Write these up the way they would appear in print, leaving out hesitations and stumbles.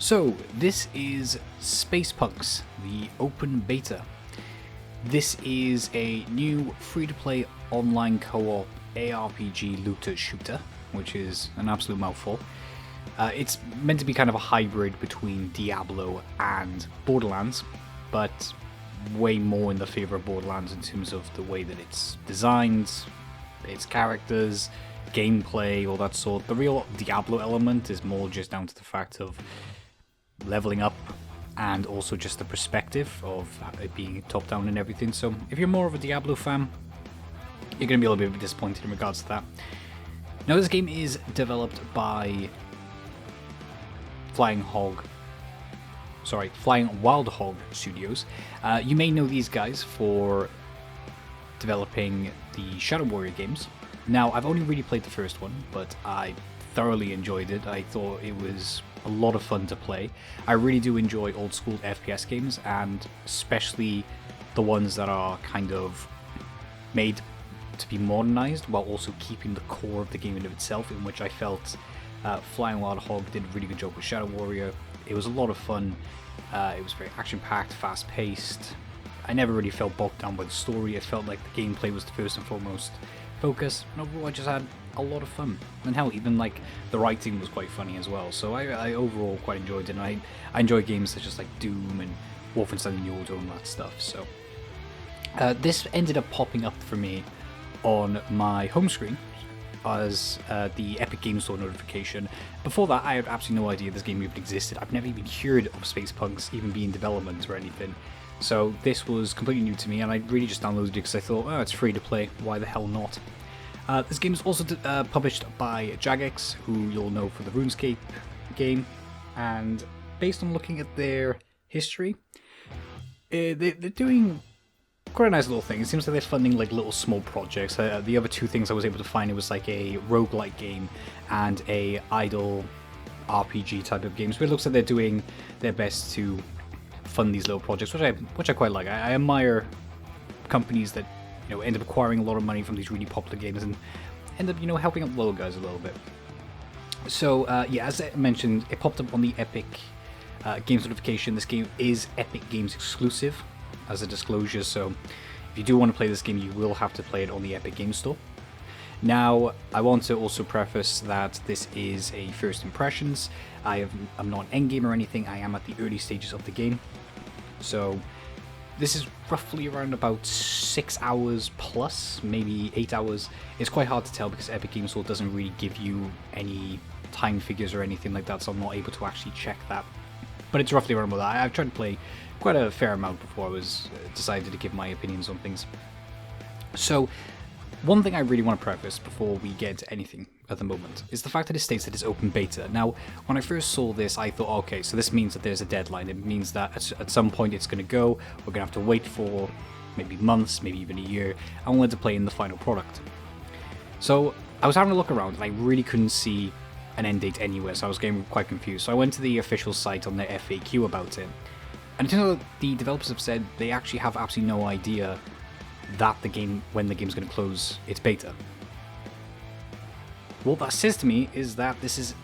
So, this is Space Punks, the open beta. This is a new free-to-play online co-op ARPG looter shooter, which is an absolute mouthful. It's meant to be kind of a hybrid between Diablo and Borderlands, but way more in the favour of Borderlands in terms of the way that it's designed, its characters, gameplay, all that sort. The real Diablo element is more just down to the fact of leveling up and also just the perspective of it being top-down and everything. So if you're more of a Diablo fan, you're going to be a little bit disappointed in regards to that. Now, this game is developed by FlyingWildHog Studios. You may know these guys for developing the Shadow Warrior games. Now, I've only really played the first one, but I thoroughly enjoyed it. I thought it was a lot of fun to play. I really do enjoy old school FPS games, and especially the ones that are kind of made to be modernized while also keeping the core of the game in of itself, in which I felt FlyingWildHog did a really good job with Shadow Warrior. It was a lot of fun. It was very action-packed, fast-paced. I never really felt bogged down by the story. It felt like the gameplay was the first and foremost focus, and overall I just had a lot of fun. And hell, even like the writing was quite funny as well. So I overall quite enjoyed it, and I enjoy games such as like Doom and Wolfenstein New Order and that stuff. So this ended up popping up for me on my home screen as the Epic Games Store notification. Before that, I had absolutely no idea this game even existed. I've never even heard of Space Punks even being in development or anything. So this was completely new to me, and I really just downloaded it because I thought, oh, it's free to play, why the hell not? This game is also published by Jagex, who you'll know for the RuneScape game, and based on looking at their history, they're doing quite a nice little thing. It seems like they're funding like little small projects. The other two things I was able to find, it was like a roguelike game and a idle RPG type of game. So it looks like they're doing their best to fund these little projects, which I quite like. I admire companies that end up acquiring a lot of money from these really popular games and end up helping out the little guys a little bit. So yeah, as I mentioned, it popped up on the Epic Games notification. This game is Epic Games exclusive, as a disclosure, so if you do want to play this game, you will have to play it on the Epic Games Store. Now, I want to also preface that this is a first impressions. I'm not an endgame or anything. I am at the early stages of the game, so this is roughly around about 6 hours plus, maybe 8 hours. It's quite hard to tell because Epic Games Store doesn't really give you any time figures or anything like that, so I'm not able to actually check that. But it's roughly around about that. I've tried to play quite a fair amount before I was decided to give my opinions on things. So, one thing I really want to preface before we get into anything at the moment is the fact that it states that it's open beta. Now, when I first saw this, I thought, okay, so this means that there's a deadline. It means that at some point it's going to go. We're going to have to wait for maybe months, maybe even a year, and we'll end up playing the final product. So, I was having a look around, and I really couldn't see an end date anywhere, so I was getting quite confused. So I went to the official site on their FAQ about it, and it turns out the developers have said they actually have absolutely no idea that when the game's going to close its beta. What that says to me is that this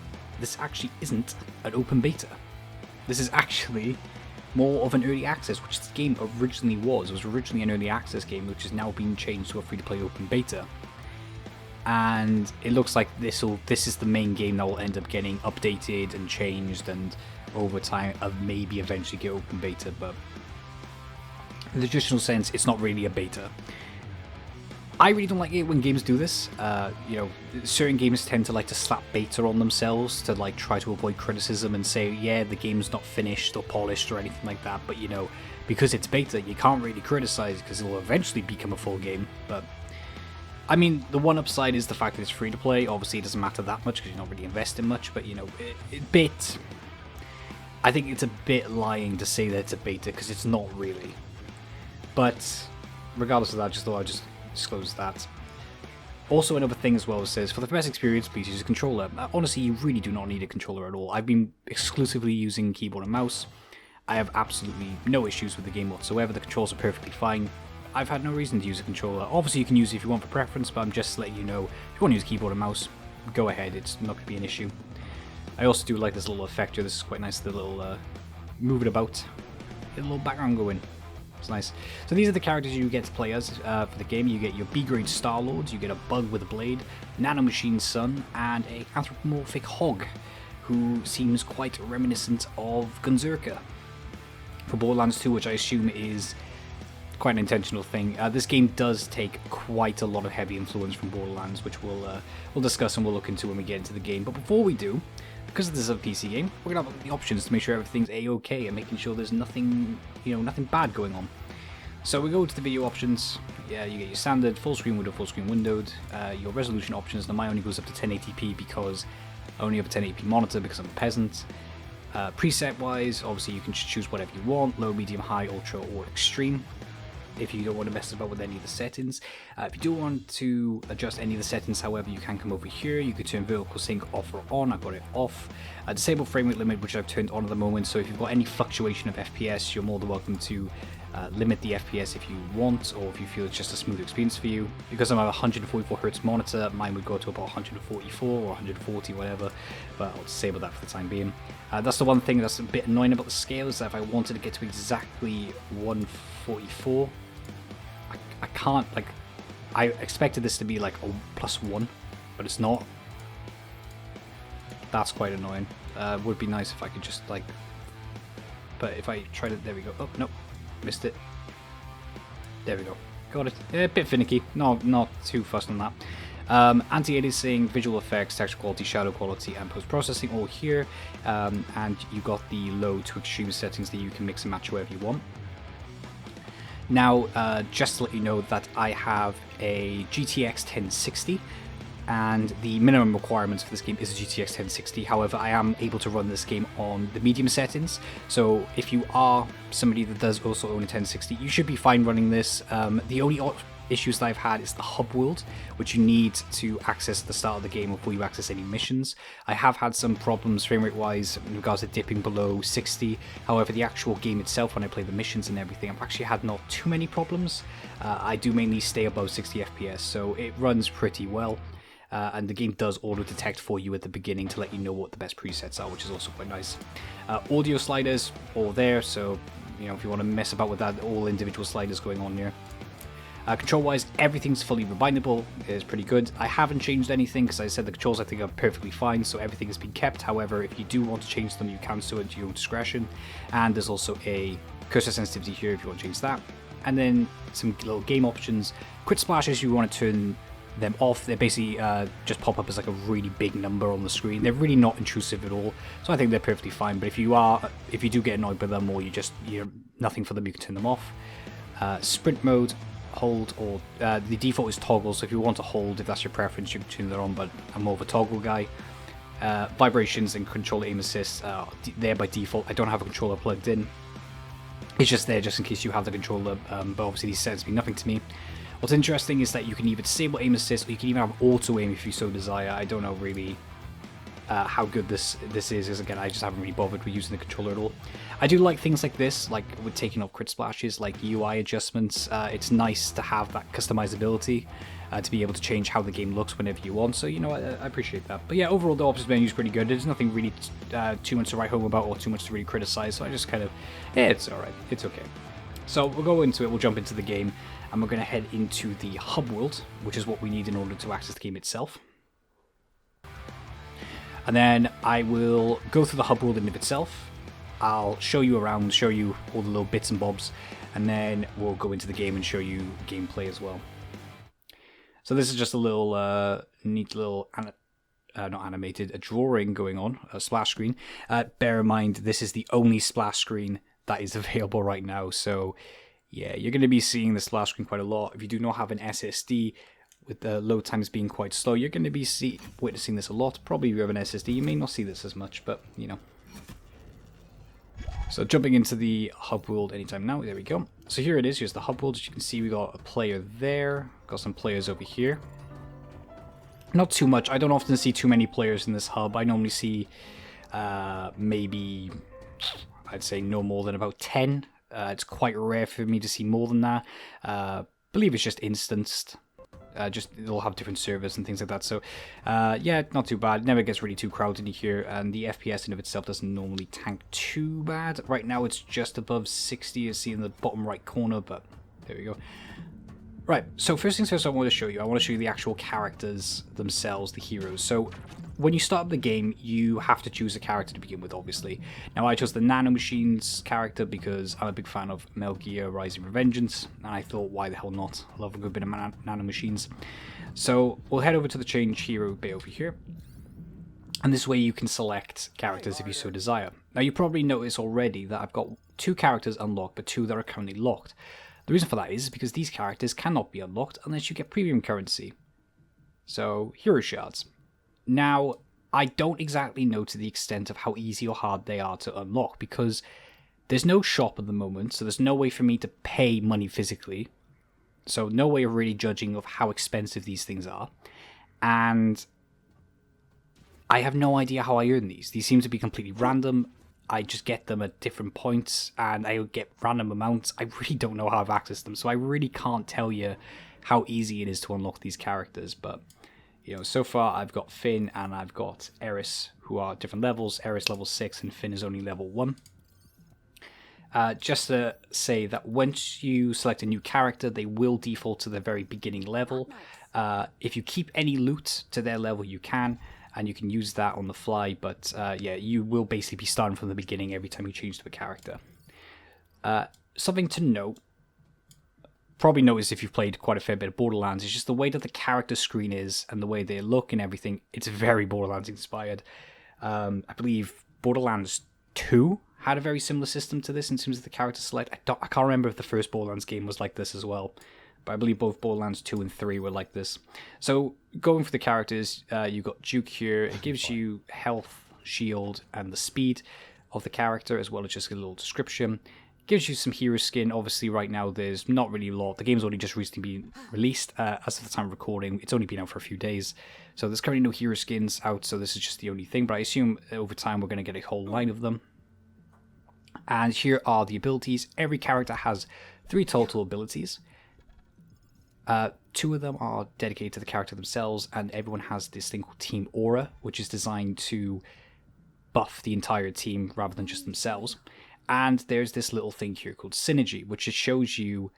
actually isn't an open beta. This is actually more of an early access, which this game originally was. It was originally an early access game, which is now being changed to a free-to-play open beta. And it looks like this is the main game that will end up getting updated and changed, and over time maybe eventually get open beta, but in the traditional sense, it's not really a beta. I really don't like it when games do this. Certain games tend to like to slap beta on themselves to like try to avoid criticism and say, yeah, the game's not finished or polished or anything like that, but because it's beta, you can't really criticize because it will eventually become a full game. But I mean, the one upside is the fact that it's free to play. Obviously, it doesn't matter that much because you're not really investing much, but I think it's a bit lying to say that it's a beta because it's not really. But regardless of that, I just thought I'd just disclose that. Also, another thing as well, it says, for the best experience, please use a controller. Honestly, you really do not need a controller at all. I've been exclusively using keyboard and mouse. I have absolutely no issues with the game whatsoever. The controls are perfectly fine. I've had no reason to use a controller. Obviously, you can use it if you want for preference, but I'm just letting you know, if you want to use keyboard and mouse, go ahead. It's not going to be an issue. I also do like this little effect here. This is quite nice, the little move it about. Get a little background going. It's nice. So these are the characters you get to play as for the game. You get your B-grade Star-Lords, you get a bug with a blade, nanomachine son, and a anthropomorphic hog, who seems quite reminiscent of Gunzerka for Borderlands 2, which I assume is quite an intentional thing. This game does take quite a lot of heavy influence from Borderlands, which we'll discuss and we'll look into when we get into the game. But before we do, because this is a PC game, we're gonna have the options to make sure everything's a-okay and making sure there's nothing, nothing bad going on. So we go to the video options. Yeah, you get your standard full screen windowed. Your resolution options. Now mine only goes up to 1080p because I only have a 1080p monitor because I'm a peasant. Preset wise, obviously you can choose whatever you want: low, medium, high, ultra, or extreme. If you don't want to mess about with any of the settings. If you do want to adjust any of the settings, however, you can come over here. You could turn vertical sync off or on. I've got it off. Disable frame rate limit, which I've turned on at the moment. So if you've got any fluctuation of FPS, you're more than welcome to limit the FPS if you want, or if you feel it's just a smooth experience for you. Because I'm at a 144Hz monitor, mine would go to about 144 or 140, whatever, but I'll disable that for the time being. That's the one thing that's a bit annoying about the scale, is that if I wanted to get to exactly 144, I can't. Like, I expected this to be like a +1, but it's not. That's quite annoying. Would be nice if I could just like, but if I tried it, there we go. Oh, no, missed it. There we go. Got it. A bit finicky. No, not too fussed on that. Anti-aliasing, visual effects, texture quality, shadow quality, and post-processing all here. And you got the low to extreme settings that you can mix and match wherever you want. Now, just to let you know that I have a GTX 1060, and the minimum requirements for this game is a GTX 1060. However, I am able to run this game on the medium settings, so if you are somebody that does also own a 1060, you should be fine running this. The only issues that I've had is the hub world, which you need to access at the start of the game before you access any missions. I have had some problems frame rate wise in regards to dipping below 60. However, the actual game itself, when I play the missions and everything, I've actually had not too many problems. I do mainly stay above 60 FPS, so it runs pretty well. And the game does auto detect for you at the beginning to let you know what the best presets are, which is also quite nice. Audio sliders all there, so if you want to mess about with that, all individual sliders going on here. Control-wise, everything's fully rebindable. It's pretty good. I haven't changed anything because I said the controls I think are perfectly fine, so everything has been kept. However, if you do want to change them, you can do it at your own discretion. And there's also a cursor sensitivity here if you want to change that. And then some little game options. Crit splashes, you want to turn them off. They basically just pop up as like a really big number on the screen. They're really not intrusive at all, so I think they're perfectly fine. But if you do get annoyed by them, or you're nothing for them, you can turn them off. Sprint mode, hold, or the default is toggle, so if you want to hold, if that's your preference, you can turn that on, but I'm more of a toggle guy. Vibrations and controller aim assist, there by default. I don't have a controller plugged in. It's just there just in case you have the controller, but obviously these settings mean nothing to me. What's interesting is that you can either disable aim assist, or you can even have auto aim if you so desire. I don't know really how good this is, because again, I just haven't really bothered with using the controller at all. I do like things like this, like with taking off crit splashes, like UI adjustments. It's nice to have that customizability, to be able to change how the game looks whenever you want, so I appreciate that. But yeah, overall the options menu is pretty good. There's nothing really too much to write home about or too much to really criticize, so I just kind of, it's alright, it's okay. So we'll go into it, we'll jump into the game, and we're going to head into the hub world, which is what we need in order to access the game itself. And then I will go through the hub world in of itself. I'll show you around, show you all the little bits and bobs, and then we'll go into the game and show you gameplay as well. So this is just a little neat little, not animated, a drawing going on, a splash screen. Bear in mind, this is the only splash screen that is available right now, so yeah, you're going to be seeing the splash screen quite a lot. If you do not have an SSD, with the load times being quite slow, you're going to be witnessing this a lot. Probably if you have an SSD, you may not see this as much, but So jumping into the hub world anytime now, there we go. So here it is, here's the hub world. As you can see, we got a player there, got some players over here. Not too much, I don't often see too many players in this hub. I normally see maybe, I'd say no more than about 10. It's quite rare for me to see more than that. I believe it's just instanced. Just it'll have different servers and things like that. So, yeah, not too bad. It never gets really too crowded in here, and the FPS in of itself doesn't normally tank too bad. Right now, it's just above 60, you see in the bottom right corner, but there we go. Right, so first things first I want to show you the actual characters themselves, the heroes. So when you start up the game, you have to choose a character to begin with, obviously. Now I chose the Nanomachines character because I'm a big fan of Metal Gear Rising Revengeance, and I thought, why the hell not? I love a good bit of Nanomachines. So we'll head over to the change hero bit over here. And this way you can select characters if you so desire. Now you probably noticed already that I've got 2 characters unlocked, but 2 that are currently locked. The reason for that is because these characters cannot be unlocked unless you get premium currency. So, hero shards. Now, I don't exactly know to the extent of how easy or hard they are to unlock, because there's no shop at the moment, so there's no way for me to pay money physically. So, no way of really judging of how expensive these things are. And I have no idea how I earn these. These seem to be completely random. I just get them at different points, and I get random amounts. I really don't know how I've accessed them, so I really can't tell you how easy it is to unlock these characters. But, you know, so far I've got Finn and I've got Eris, who are different levels. Eris level 6 and Finn is only level 1. Just to say that once you select a new character, they will default to the very beginning level. If you keep any loot to their level, you can. And you can use that on the fly, but yeah, you will basically be starting from the beginning every time you change to a character. Something to note, probably notice if you've played quite a fair bit of Borderlands, is just the way that the character screen is and the way they look and everything. It's very Borderlands inspired. I believe Borderlands 2 had a very similar system to this in terms of the character select. I can't remember if the first Borderlands game was like this as well. But I believe both Borderlands 2 and 3 were like this. So, going for the characters, you've got Duke here. It gives you health, shield, and the speed of the character, as well as just a little description. It gives you some hero skin. Obviously, right now, there's not really a lot. The game's only just recently been released. As of the time of recording, it's only been out for a few days. So, there's currently no hero skins out, so this is just the only thing. But I assume over time, we're going to get a whole line of them. And here are the abilities. Every character has 3 total abilities. 2 of them are dedicated to the character themselves, and everyone has this thing called Team Aura, which is designed to buff the entire team rather than just themselves. And there's this little thing here called Synergy, which just shows you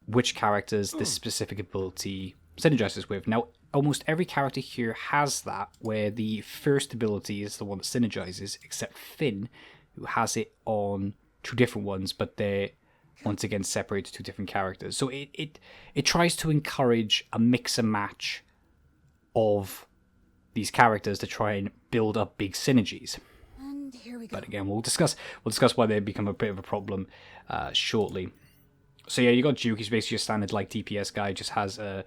which characters this specific ability synergizes with. Now, almost every character here has that, where the first ability is the one that synergizes, except Finn, who has it on 2 different ones, but they're once again separated to 2 different characters. So it tries to encourage a mix and match of these characters to try and build up big synergies. And here we go. But again, we'll discuss why they become a bit of a problem shortly. So yeah, you got Duke. He's basically a standard like DPS guy. Just has a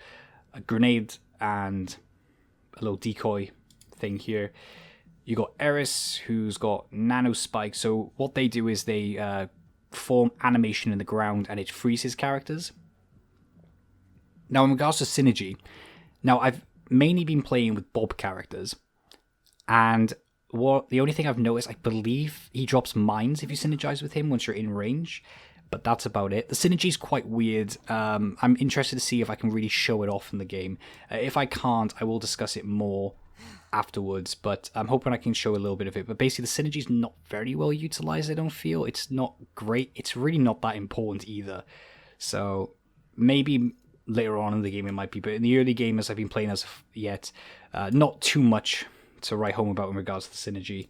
grenade and a little decoy thing here. You got Eris, who's got nano spikes. So what they do is they form animation in the ground, and it freezes characters. Now, in regards to synergy, now I've mainly been playing with Bob characters, and the only thing I've noticed, I believe he drops mines if you synergize with him once you're in range, but that's about it. The synergy is quite weird. I'm interested to see if I can really show it off in the game. If I can't, I will discuss it more afterwards, but I'm hoping I can show a little bit of it. But basically, the synergy is not very well utilized, I don't feel. It's not great. It's really not that important either. So maybe later on in the game it might be, but in the early game as I've been playing as of yet, not too much to write home about in regards to the synergy.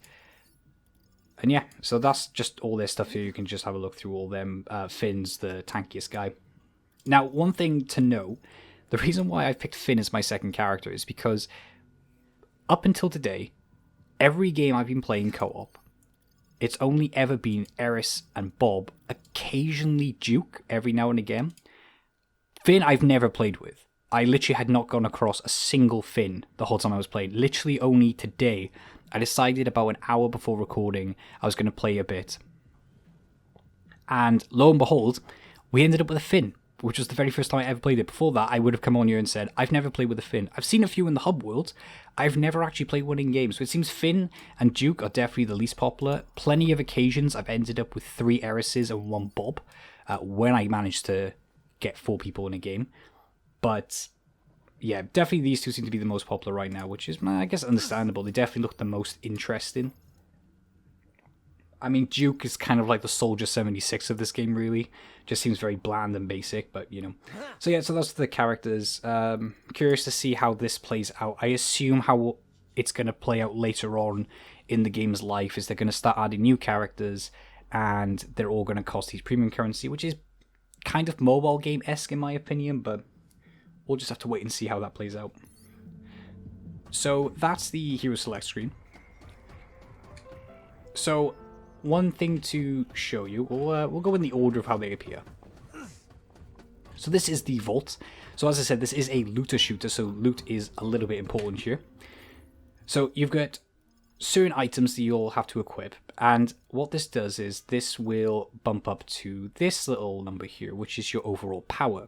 And yeah, so that's just all their stuff here. You can just have a look through all them. Finn's the tankiest guy. Now, one thing to know, the reason why I picked Finn as my second character is because up until today, every game I've been playing co-op, it's only ever been Eris and Bob, occasionally Duke every now and again. Finn I've never played with. I literally had not gone across a single Finn the whole time I was playing. Literally only today, I decided about an hour before recording I was going to play a bit. And lo and behold, we ended up with a Finn, which was the very first time I ever played it. Before that, I would have come on here and said, I've never played with a Finn. I've seen a few in the hub world. I've never actually played one in game. So it seems Finn and Duke are definitely the least popular. Plenty of occasions I've ended up with 3 Erises and 1 Bob when I managed to get 4 people in a game. But yeah, definitely these two seem to be the most popular right now, which is, I guess, understandable. They definitely look the most interesting. I mean, Duke is kind of like the Soldier 76 of this game, really. Just seems very bland and basic, but, you know. So yeah, so that's the characters. Curious to see how this plays out. I assume how it's going to play out later on in the game's life is they're going to start adding new characters, and they're all going to cost these premium currency, which is kind of mobile game-esque in my opinion, but we'll just have to wait and see how that plays out. So that's the Hero Select screen. So one thing to show you, we'll go in the order of how they appear. So this is the Vault. So as I said, this is a looter shooter, so loot is a little bit important here. So you've got certain items that you'll have to equip, and what this does is this will bump up to this little number here, which is your overall power.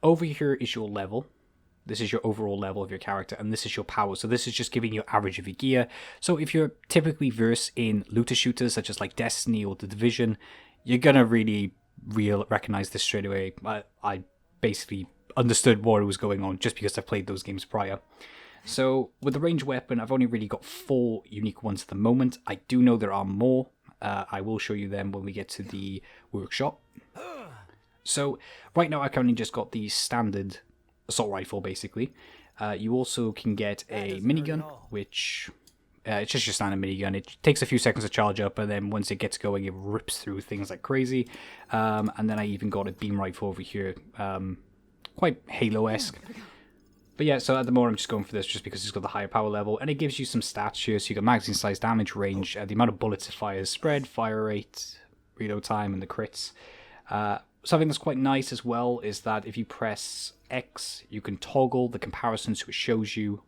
Over here is your level. This is your overall level of your character, and this is your power. So this is just giving you average of your gear. So if you're typically versed in looter shooters, such as like Destiny or The Division, you're going to really recognize this straight away. I basically understood what was going on just because I've played those games prior. So with the ranged weapon, I've only really got 4 unique ones at the moment. I do know there are more. I will show you them when we get to the workshop. So right now I currently just got the standard assault rifle, basically. You also can get a minigun, which it's just your standard minigun. It takes a few seconds to charge up, and then once it gets going, it rips through things like crazy. And then I even got a beam rifle over here, quite Halo-esque. But yeah, so at the moment I'm just going for this just because it's got the higher power level, and it gives you some stats here. So you got magazine size, damage range, the amount of bullets it fires, spread, fire rate, reload time, and the crits. Something that's quite nice as well is that if you press X, you can toggle the comparison, so it shows you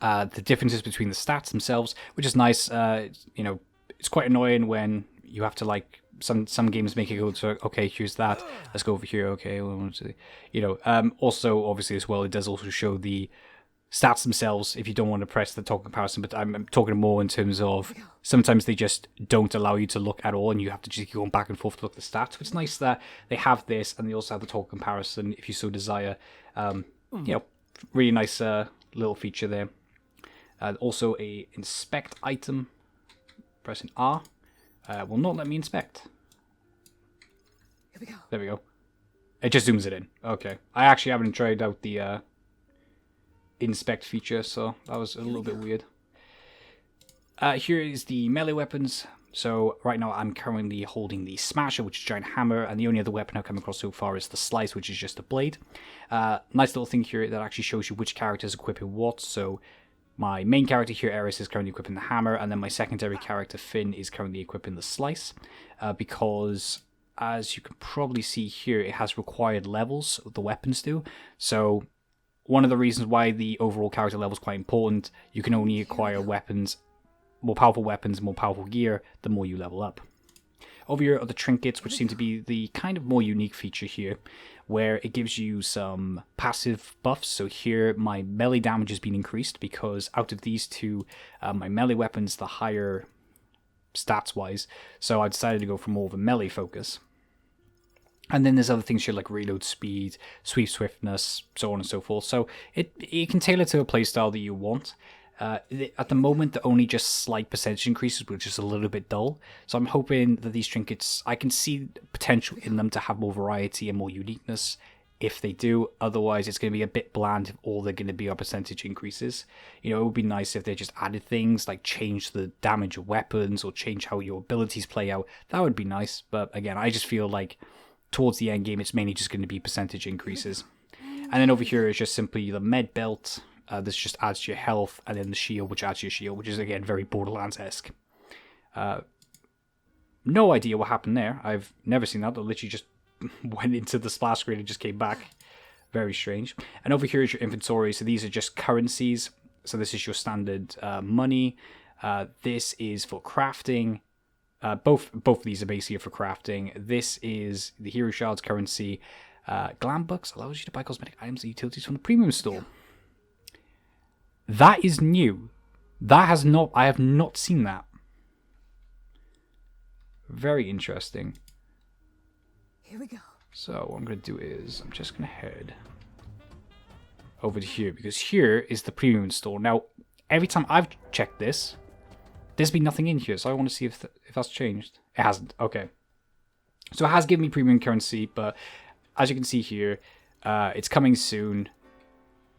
the differences between the stats themselves, which is nice. You know, it's quite annoying when you have to, like, some games make it go to, okay, here's that, let's go over here, okay, you know. Also, obviously, as well, it does also show the stats themselves if you don't want to press the toggle comparison, but I'm talking more in terms of sometimes they just don't allow you to look at all, and you have to just keep going back and forth to look at the stats. So it's nice that they have this, and they also have the toggle comparison if you so desire. You know, really nice little feature there. Also a inspect item. Pressing R will not let me inspect. Here we go. There we go. It just zooms it in. Okay. I actually haven't tried out the inspect feature, so that was a little bit weird. Here is the melee weapons. So right now I'm currently holding the Smasher, which is a giant hammer, and the only other weapon I've come across so far is the Slice, which is just a blade. Nice little thing here that actually shows you which character is equipping what. So my main character here, Eris, is currently equipping the hammer, and then my secondary character, Finn, is currently equipping the Slice, because as you can probably see here, it has required levels, the weapons do. So one of the reasons why the overall character level is quite important, you can only acquire weapons, more powerful weapons, more powerful gear, the more you level up. Over here are the trinkets, which seem to be the kind of more unique feature here, where it gives you some passive buffs. So here my melee damage has been increased because out of these two, my melee weapon's the higher stats-wise, so I decided to go for more of a melee focus. And then there's other things here like reload speed, sweep swiftness, so on and so forth. So it can tailor to a playstyle that you want. At the moment, they're only just slight percentage increases, which is a little bit dull. So I'm hoping that these trinkets, I can see potential in them to have more variety and more uniqueness if they do. Otherwise, it's going to be a bit bland if all they're going to be are percentage increases. You know, it would be nice if they just added things like change the damage of weapons or change how your abilities play out. That would be nice. But again, I just feel like towards the end game, it's mainly just going to be percentage increases. And then over here is just simply the med belt. This just adds to your health, and then the shield, which adds to your shield, which is, again, very Borderlands-esque. No idea what happened there. I've never seen that. It literally just went into the splash screen and just came back. Very strange. And over here is your inventory. So these are just currencies. So this is your standard money. This is for crafting. Both of these are basically for crafting. This is the Hero Shards currency. Glam Bucks allows you to buy cosmetic items and utilities from the premium store. That is new. I have not seen that. Very interesting. Here we go. So what I'm going to do is I'm just going to head over to here, because here is the premium store. Now, every time I've checked this, there's been nothing in here, so I want to see if that's changed. It hasn't. Okay. So it has given me premium currency, but as you can see here, it's coming soon.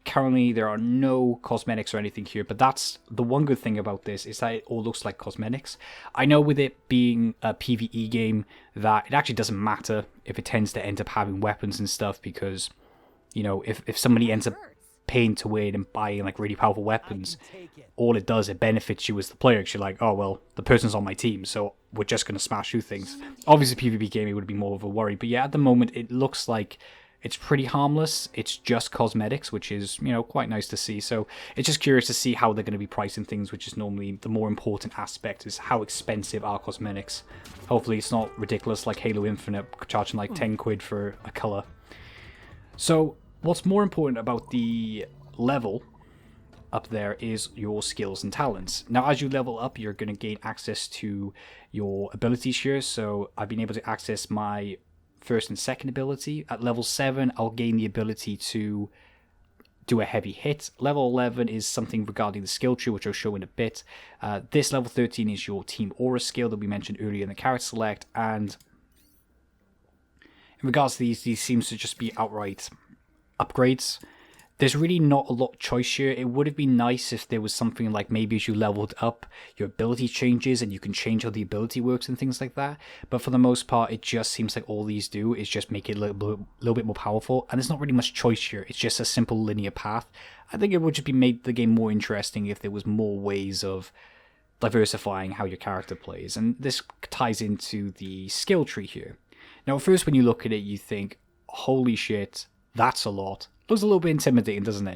Currently, there are no cosmetics or anything here, but that's the one good thing about this, is that it all looks like cosmetics. I know with it being a PvE game that it actually doesn't matter if it tends to end up having weapons and stuff, because, you know, if somebody ends up paying to win and buying like really powerful weapons, all it does, it benefits you as the player, because you're like, oh well, the person's on my team, so we're just going to smash through things. Obviously PvP game, it would be more of a worry, but yeah, at the moment it looks like it's pretty harmless. It's just cosmetics, which is, you know, quite nice to see. So it's just curious to see how they're going to be pricing things, which is normally the more important aspect, is how expensive are cosmetics. Hopefully it's not ridiculous like Halo Infinite, charging like 10 quid for a colour. So what's more important about the level up there is your skills and talents. Now, as you level up, you're going to gain access to your abilities here. So I've been able to access my first and second ability. At level 7, I'll gain the ability to do a heavy hit. Level 11 is something regarding the skill tree, which I'll show in a bit. This level 13 is your team aura skill that we mentioned earlier in the character select. And in regards to these seems to just be outright upgrades. There's really not a lot of choice here. It would have been nice if there was something like maybe as you leveled up, your ability changes and you can change how the ability works and things like that. But for the most part, it just seems like all these do is just make it a little bit more powerful. And there's not really much choice here. It's just a simple linear path. I think it would just be made the game more interesting if there was more ways of diversifying how your character plays. And this ties into the skill tree here. Now, at first when you look at it, you think, holy shit, that's a lot. Looks a little bit intimidating, doesn't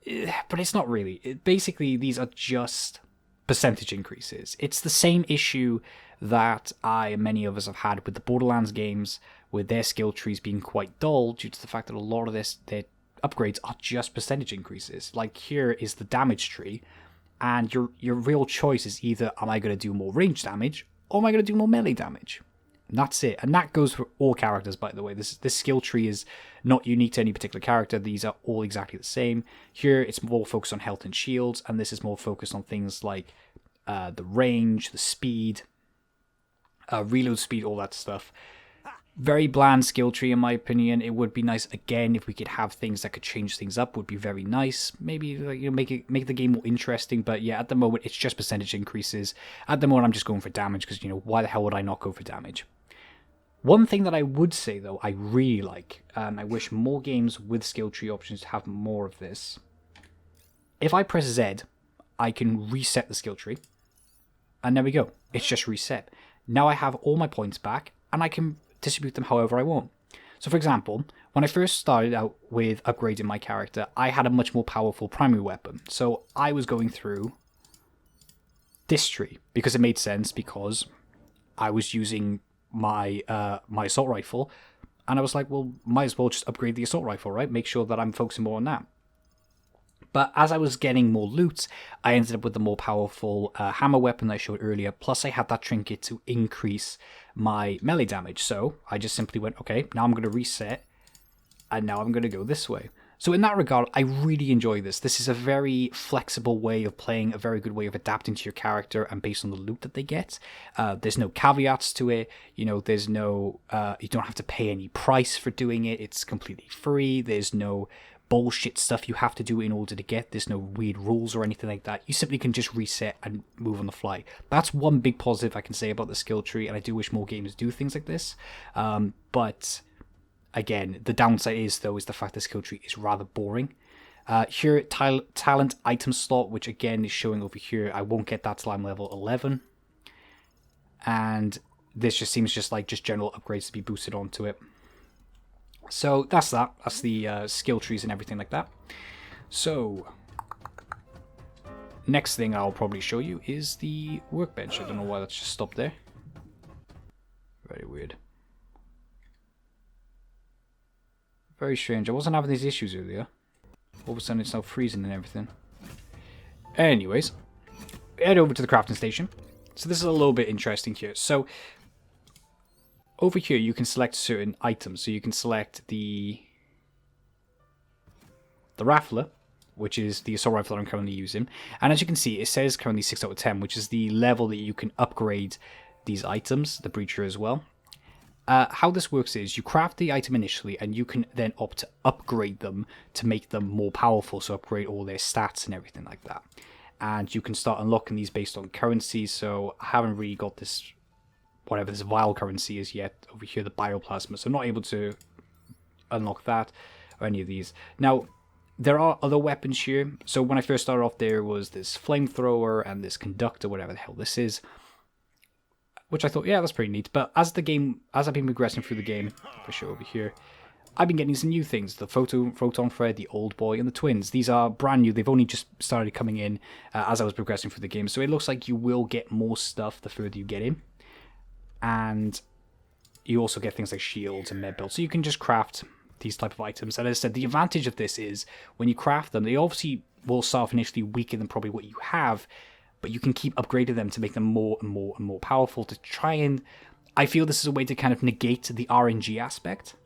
it? But it's not really. Basically, these are just percentage increases. It's the same issue that I and many of us have had with the Borderlands games, with their skill trees being quite dull due to the fact that a lot of their upgrades are just percentage increases. Like here is the damage tree, and your real choice is either am I going to do more range damage or am I going to do more melee damage? And that's it. And that goes for all characters, by the way. This skill tree is not unique to any particular character. These are all exactly the same. Here, it's more focused on health and shields, and this is more focused on things like the range, the speed, reload speed, all that stuff. Very bland skill tree, in my opinion. It would be nice, again, if we could have things that could change things up. Would be very nice. Maybe, you know, make the game more interesting. But yeah, at the moment, it's just percentage increases. At the moment, I'm just going for damage because, you know, why the hell would I not go for damage? One thing that I would say, though, I really like, and I wish more games with skill tree options have more of this. If I press Z, I can reset the skill tree. And there we go. It's just reset. Now I have all my points back, and I can distribute them however I want. So, for example, when I first started out with upgrading my character, I had a much more powerful primary weapon. So I was going through this tree, because it made sense, because I was using my my assault rifle, and I was like, well, might as well just upgrade the assault rifle, right? Make sure that I'm focusing more on that. But as I was getting more loot, I ended up with the more powerful hammer weapon that I showed earlier, plus I had that trinket to increase my melee damage. So I just simply went, okay, now I'm going to reset, and now I'm going to go this way. So in that regard, I really enjoy this. This is a very flexible way of playing, a very good way of adapting to your character and based on the loot that they get. There's no caveats to it. You know, there's no, you don't have to pay any price for doing it. It's completely free. There's no bullshit stuff you have to do in order to get. There's no weird rules or anything like that. You simply can just reset and move on the fly. That's one big positive I can say about the skill tree, and I do wish more games do things like this. But again, the downside is, though, is the fact the skill tree is rather boring. Here, talent item slot, which again is showing over here. I won't get that till I'm level 11. And this just seems just like general upgrades to be boosted onto it. So that's that. That's the skill trees and everything like that. So next thing I'll probably show you is the workbench. I don't know why that's just stopped there. Very weird. Very strange. I wasn't having these issues earlier. All of a sudden it's now freezing and everything. Anyways, head over to the crafting station. So this is a little bit interesting here. So over here you can select certain items. So you can select the the Raffler, which is the assault rifle that I'm currently using. And as you can see, it says currently 6 out of 10, which is the level that you can upgrade these items, the Breacher as well. How this works is you craft the item initially, and you can then opt to upgrade them to make them more powerful, so upgrade all their stats and everything like that. And you can start unlocking these based on currency, so I haven't really got this, whatever this vile currency is yet, over here, the bioplasma, so I'm not able to unlock that or any of these. Now, there are other weapons here. So when I first started off, there was this flamethrower and this conductor, whatever the hell this is, which I thought, yeah, that's pretty neat. But as I've been progressing through the game, for sure over here, I've been getting some new things. The Photon Thread, the Old Boy, and the Twins. These are brand new. They've only just started coming in as I was progressing through the game. So it looks like you will get more stuff the further you get in. And you also get things like shields and med belts. So you can just craft these type of items. And as I said, the advantage of this is when you craft them, they obviously will start off initially weaker than probably what you have, but you can keep upgrading them to make them more and more and more powerful to try and... I feel this is a way to kind of negate the RNG aspect.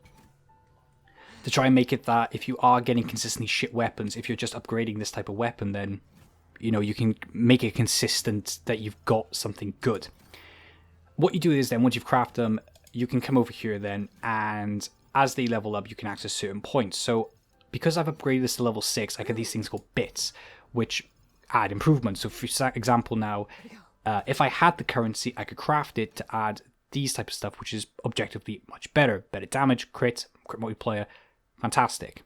To try and make it that if you are getting consistently shit weapons, if you're just upgrading this type of weapon, then, you know, you can make it consistent that you've got something good. What you do is then, once you've crafted them, you can come over here then, and as they level up, you can access certain points. So, because I've upgraded this to level 6, I get these things called bits, which add improvements. So, for example now, if I had the currency, I could craft it to add these type of stuff, which is objectively much better. Better damage, crit multiplayer, fantastic.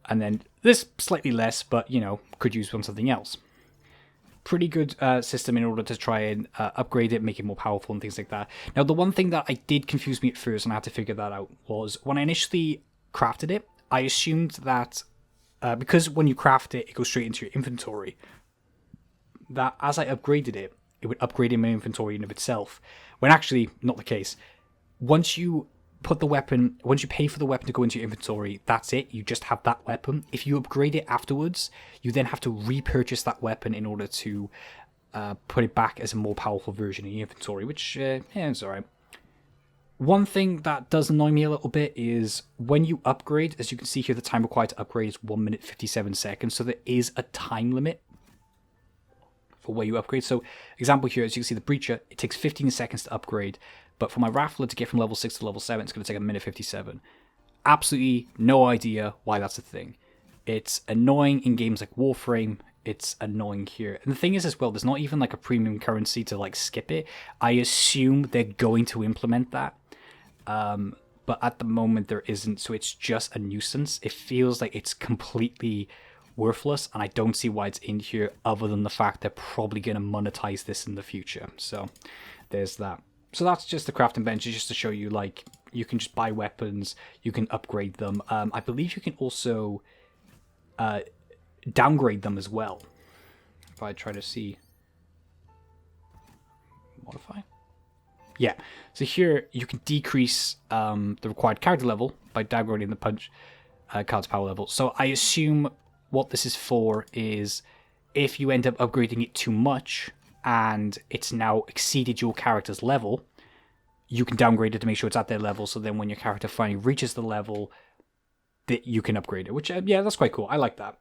And then this slightly less, but, you know, could use on something else. Pretty good system in order to try and upgrade it, make it more powerful and things like that. Now, the one thing that I did confuse me at first, and I had to figure that out, was when I initially crafted it, I assumed that because when you craft it, it goes straight into your inventory, that as I upgraded it, it would upgrade in my inventory in of itself, when actually not the case. Once you put the weapon, once you pay for the weapon to go into your inventory, that's it. You just have that weapon. If you upgrade it afterwards, you then have to repurchase that weapon in order to put it back as a more powerful version in your inventory, which, yeah, it's alright. One thing that does annoy me a little bit is when you upgrade, as you can see here, the time required to upgrade is 1 minute 57 seconds, so there is a time limit for where you upgrade. So, example here, as you can see, the Breacher, it takes 15 seconds to upgrade, but for my Raffler to get from level 6 to level 7, it's going to take 1 minute 57. Absolutely no idea why that's a thing. It's annoying in games like Warframe. It's annoying here. And the thing is as well, there's not even like a premium currency to like skip it. I assume they're going to implement that. But at the moment there isn't, so it's just a nuisance. It feels like it's completely worthless, and I don't see why it's in here other than the fact they're probably going to monetize this in the future. So there's that. So that's just the crafting bench, just to show you, like, you can just buy weapons, you can upgrade them. I believe you can also downgrade them as well. If I try to see... Modify? Yeah, so here you can decrease the required character level by downgrading the punch card's power level. So I assume what this is for is if you end up upgrading it too much and it's now exceeded your character's level, you can downgrade it to make sure it's at their level, so then when your character finally reaches the level, that you can upgrade it, which, yeah, that's quite cool. I like that.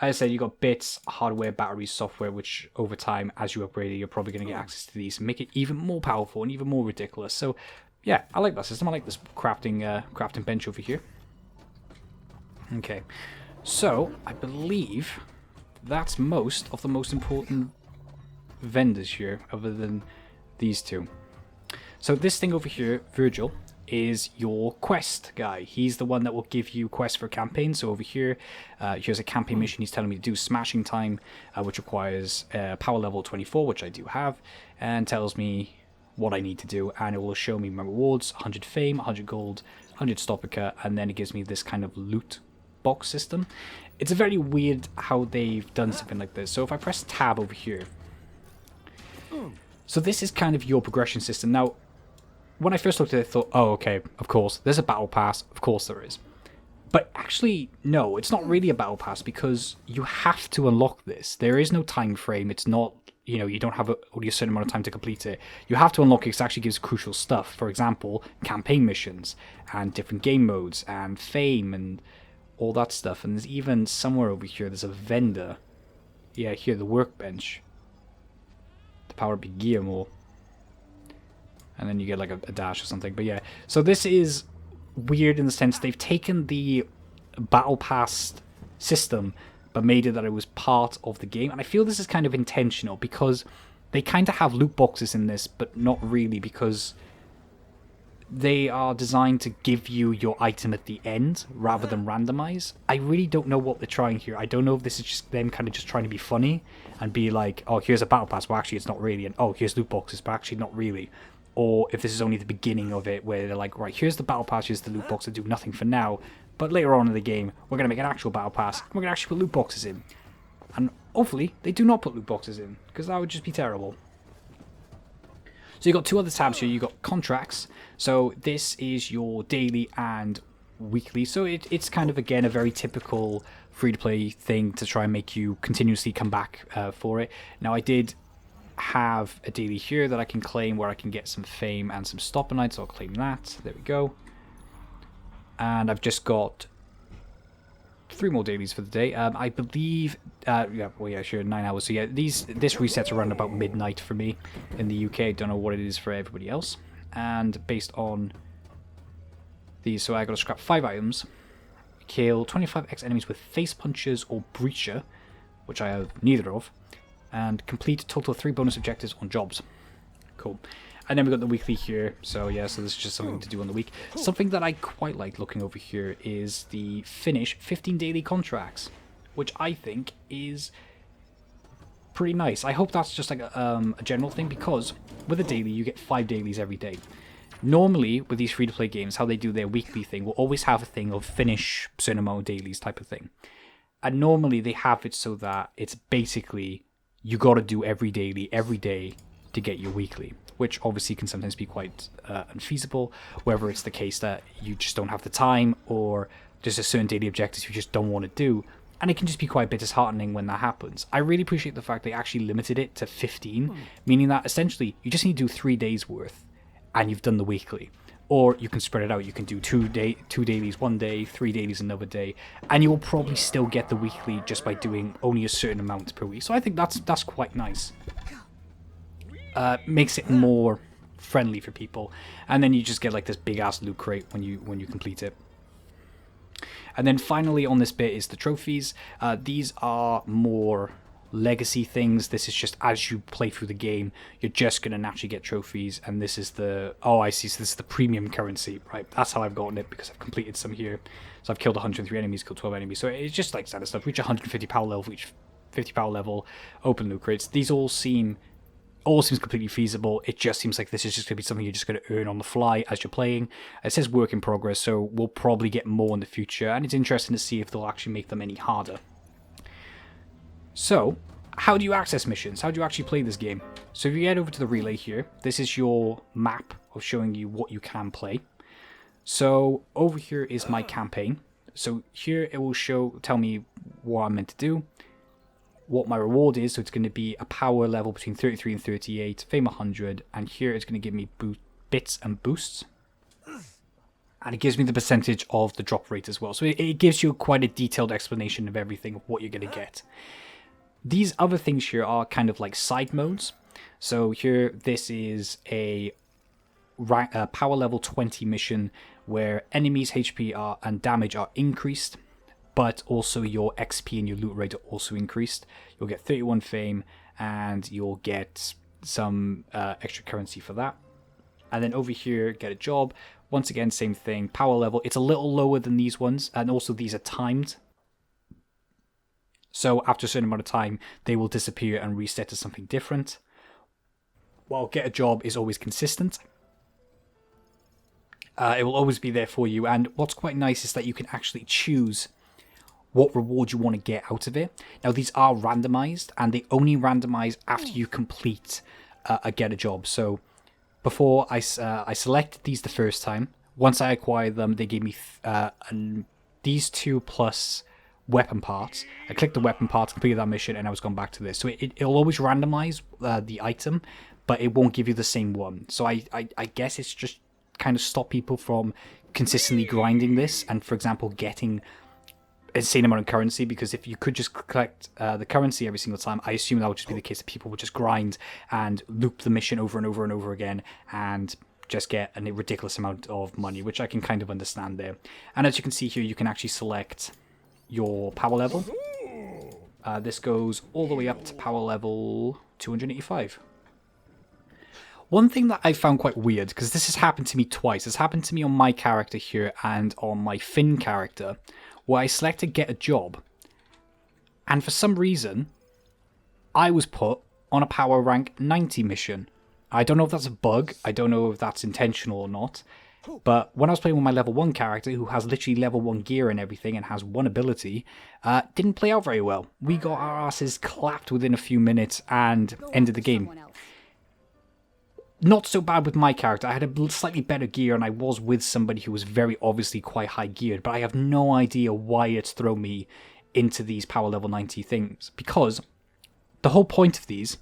As I said, you got bits, hardware, batteries, software, which over time, as you upgrade it, you're probably going to get access to these and make it even more powerful and even more ridiculous. So, yeah, I like that system. I like this crafting bench over here. Okay, so I believe that's most of the most important vendors here, other than these two. So this thing over here, Virgil, is your quest guy. He's the one that will give you quests for campaigns. So over here, here's a campaign mission he's telling me to do, Smashing Time, which requires power level 24, which I do have, and tells me what I need to do, and it will show me my rewards: 100 fame, 100 gold, 100 Stopica, and then it gives me this kind of loot box system. It's very weird how they've done something like this. So if I press tab over here, so this is kind of your progression system. Now, when I first looked at it, I thought, oh, okay, of course, there's a battle pass. Of course there is. But actually, no, it's not really a battle pass, because you have to unlock this. There is no time frame. It's not, you know, you don't have only a certain amount of time to complete it. You have to unlock it because it actually gives crucial stuff. For example, campaign missions and different game modes and fame and all that stuff. And there's even somewhere over here, there's a vendor. Yeah, here, the Workbench. The power up gear more. And then you get like a dash or something. But yeah, so this is weird in the sense they've taken the Battle Pass system but made it that it was part of the game. And I feel this is kind of intentional because they kind of have loot boxes in this, but not really, because they are designed to give you your item at the end rather than randomize. I really don't know what they're trying here. I don't know if this is just them kind of just trying to be funny and be like, oh, here's a battle pass, but actually it's not really, and oh, here's loot boxes, but actually not really. Or if this is only the beginning of it, where they're like, right, here's the battle pass, here's the loot box that do nothing for now, but later on in the game, we're going to make an actual battle pass, and we're going to actually put loot boxes in. And hopefully, they do not put loot boxes in, because that would just be terrible. So you've got two other tabs here. You've got contracts. So this is your daily and weekly. So it's kind of, again, a very typical free-to-play thing to try and make you continuously come back for it. Now, I did have a daily here that I can claim where I can get some fame and some stop nights, so I'll claim that. There we go. And I've just got 3 more dailies for the day. I believe, sure, 9 hours. So yeah, this resets around about midnight for me in the UK. I don't know what it is for everybody else. And based on these, so I got to scrap 5 items, kill 25x enemies with face punches or breacher, which I have neither of, and complete a total of 3 bonus objectives on jobs. Cool. And then we got the weekly here. So yeah, so this is just something to do on the week. Something that I quite like looking over here is the finish 15 daily contracts, which I think is pretty nice. I hope that's just like a general thing, because with a daily, you get 5 dailies every day. Normally, with these free-to-play games, how they do their weekly thing will always have a thing of finish certain amount of dailies type of thing. And normally they have it so that it's basically you got to do every daily every day to get your weekly, which obviously can sometimes be quite unfeasible, whether it's the case that you just don't have the time or there's a certain daily objectives you just don't want to do, and it can just be quite a bit disheartening when that happens. I really appreciate the fact they actually limited it to 15, meaning that essentially you just need to do 3 days worth and you've done the weekly. Or you can spread it out. You can do 2 dailies one day, 3 dailies another day, and you will probably still get the weekly just by doing only a certain amount per week. So I think that's quite nice. Makes it more friendly for people, and then you just get like this big ass loot crate when you complete it. And then finally on this bit is the trophies. These are more legacy things. This is just as you play through the game, you're just going to naturally get trophies, and this is the, oh I see, so this is the premium currency, right? That's how I've gotten it, because I've completed some here. So I've killed 103 enemies, killed 12 enemies, so it's just like standard stuff. Reach 150 power level, reach 50 power level, open loot crates. These all seems completely feasible. It just seems like this is just going to be something you're just going to earn on the fly as you're playing. It says work in progress, so we'll probably get more in the future, and it's interesting to see if they'll actually make them any harder. So, how do you access missions? How do you actually play this game? So if you head over to the relay here, this is your map of showing you what you can play. So over here is my campaign. So here it will tell me what I'm meant to do, what my reward is. So it's going to be a power level between 33 and 38, fame 100, and here it's going to give me bits and boosts. And it gives me the percentage of the drop rate as well. So it gives you quite a detailed explanation of everything, of what you're going to get. These other things here are kind of like side modes. So here, this is a power level 20 mission where enemies' HP and damage are increased, but also your XP and your loot rate are also increased. You'll get 31 fame, and you'll get some extra currency for that. And then over here, get a job. Once again, same thing, power level. It's a little lower than these ones, and also these are timed. So after a certain amount of time, they will disappear and reset to something different. While get a job is always consistent. It will always be there for you. And what's quite nice is that you can actually choose what reward you want to get out of it. Now, these are randomized, and they only randomize after you complete a get a job. So before I selected these the first time, once I acquired them, they gave me these 2 plus weapon parts. I clicked the weapon parts, completed that mission, and I was gone back to this. So it'll always randomize the item, but it won't give you the same one. So I guess it's just kind of stop people from consistently grinding this, and for example getting insane amount of currency, because if you could just collect the currency every single time, I assume that would just be the case that people would just grind and loop the mission over and over and over again and just get a ridiculous amount of money, which I can kind of understand there. And as you can see here, you can actually select your power level. This goes all the way up to power level 285. One thing that I found quite weird, because this has happened to me twice. It's happened to me on my character here and on my Finn character, where I selected get a job, and for some reason I was put on a power rank 90 mission. I don't know if that's a bug, I don't know if that's intentional or not, but when I was playing with my level 1 character, who has literally level 1 gear and everything and has one ability, didn't play out very well. We got our asses clapped within a few minutes and ended the game. Not so bad with my character. I had a slightly better gear and I was with somebody who was very obviously quite high geared, but I have no idea why it's thrown me into these power level 90 things, because the whole point of these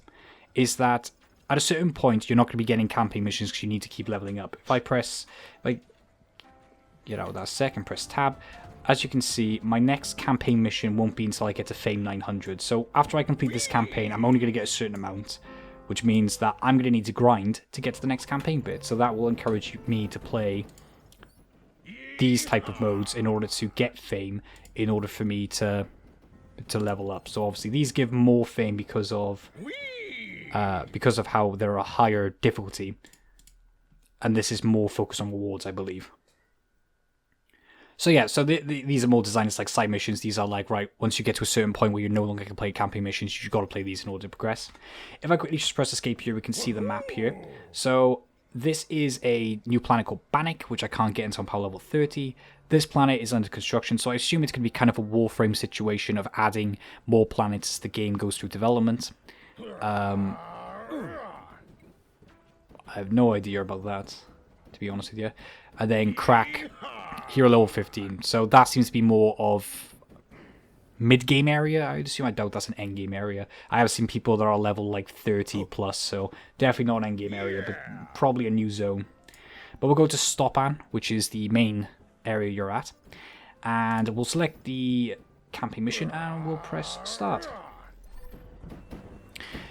is that at a certain point you're not going to be getting campaign missions because you need to keep leveling up. If I press, like, get out of that second, press tab, as you can see, my next campaign mission won't be until I get to Fame 900. So after I complete this campaign, I'm only going to get a certain amount, which means that I'm going to need to grind to get to the next campaign bit. So that will encourage me to play these type of modes in order to get fame, in order for me to level up. So obviously these give more fame because of how they're a higher difficulty, and this is more focused on rewards, I believe. So yeah, so these are more designed as like side missions. These are like, right, once you get to a certain point where you no longer can play campaign missions, you've got to play these in order to progress. If I quickly just press escape here, we can see the map here. So this is a new planet called Bannock, which I can't get until power level 30. This planet is under construction, so I assume it's going to be kind of a Warframe situation of adding more planets as the game goes through development. I have no idea about that, to be honest with you. And then Crack, hero level 15. So that seems to be more of mid-game area, I would assume. I doubt that's an end-game area. I have seen people that are level like 30 plus, so definitely not an end-game area, but probably a new zone. But we'll go to Stopan, which is the main area you're at. And we'll select the campaign mission and we'll press start.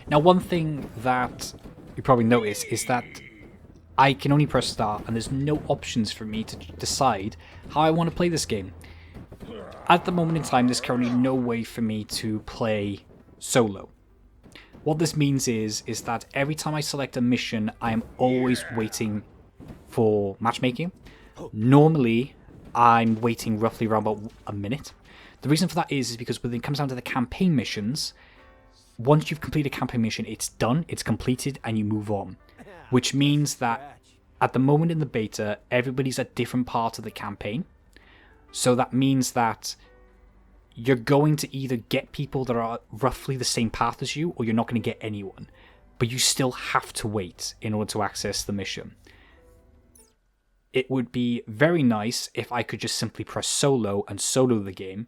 Now, one thing that you probably notice is that I can only press start and there's no options for me to decide how I want to play this game. At the moment in time, there's currently no way for me to play solo. What this means is that every time I select a mission, I am always waiting for matchmaking. Normally, I'm waiting roughly around about a minute. The reason for that is because when it comes down to the campaign missions, once you've completed a campaign mission, it's done, it's completed, and you move on. Which means that at the moment in the beta, everybody's at different parts of the campaign. So that means that you're going to either get people that are roughly the same path as you, or you're not going to get anyone. But you still have to wait in order to access the mission. It would be very nice if I could just simply press solo and solo the game.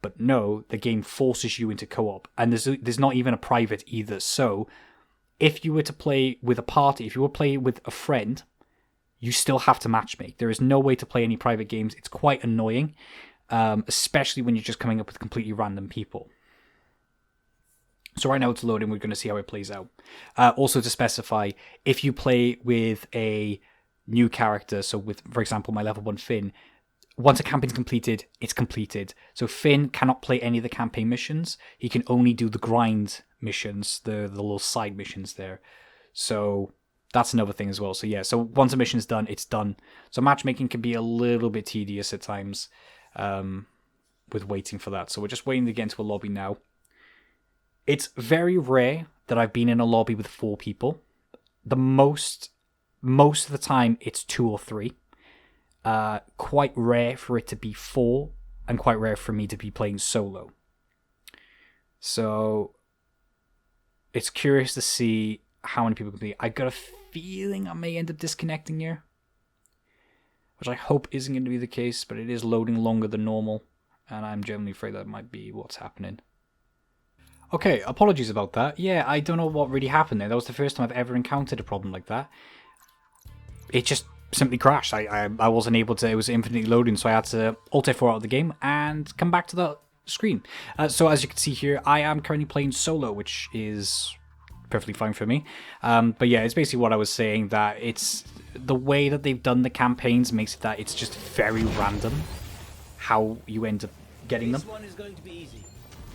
But no, the game forces you into co-op. And there's not even a private either. So if you were to play with a party, if you were to play with a friend, you still have to matchmake. There is no way to play any private games. It's quite annoying, especially when you're just coming up with completely random people. So right now it's loading. We're going to see how it plays out. Also to specify, if you play with a new character, so with, for example, my level 1 Finn, once a campaign's completed, it's completed. So Finn cannot play any of the campaign missions. He can only do the grind missions, the little side missions there. So that's another thing as well. So yeah, so once a mission's done, it's done. So matchmaking can be a little bit tedious at times with waiting for that. So we're just waiting to get into a lobby now. It's very rare that I've been in a lobby with 4 people. Most of the time, it's 2 or 3. Quite rare for it to be 4, and quite rare for me to be playing solo. So it's curious to see how many people can be. I got a feeling I may end up disconnecting here, which I hope isn't going to be the case, but it is loading longer than normal, and I'm generally afraid that might be what's happening. Okay, apologies about that. Yeah, I don't know what really happened there. That was the first time I've ever encountered a problem like that. It just simply crashed. I wasn't able to, it was infinitely loading, so I had to Alt F4 out of the game and come back to the screen. So as you can see here, I am currently playing solo, which is perfectly fine for me. But yeah, it's basically what I was saying, that it's the way that they've done the campaigns makes it that it's just very random how you end up getting them. This one is going to be easy.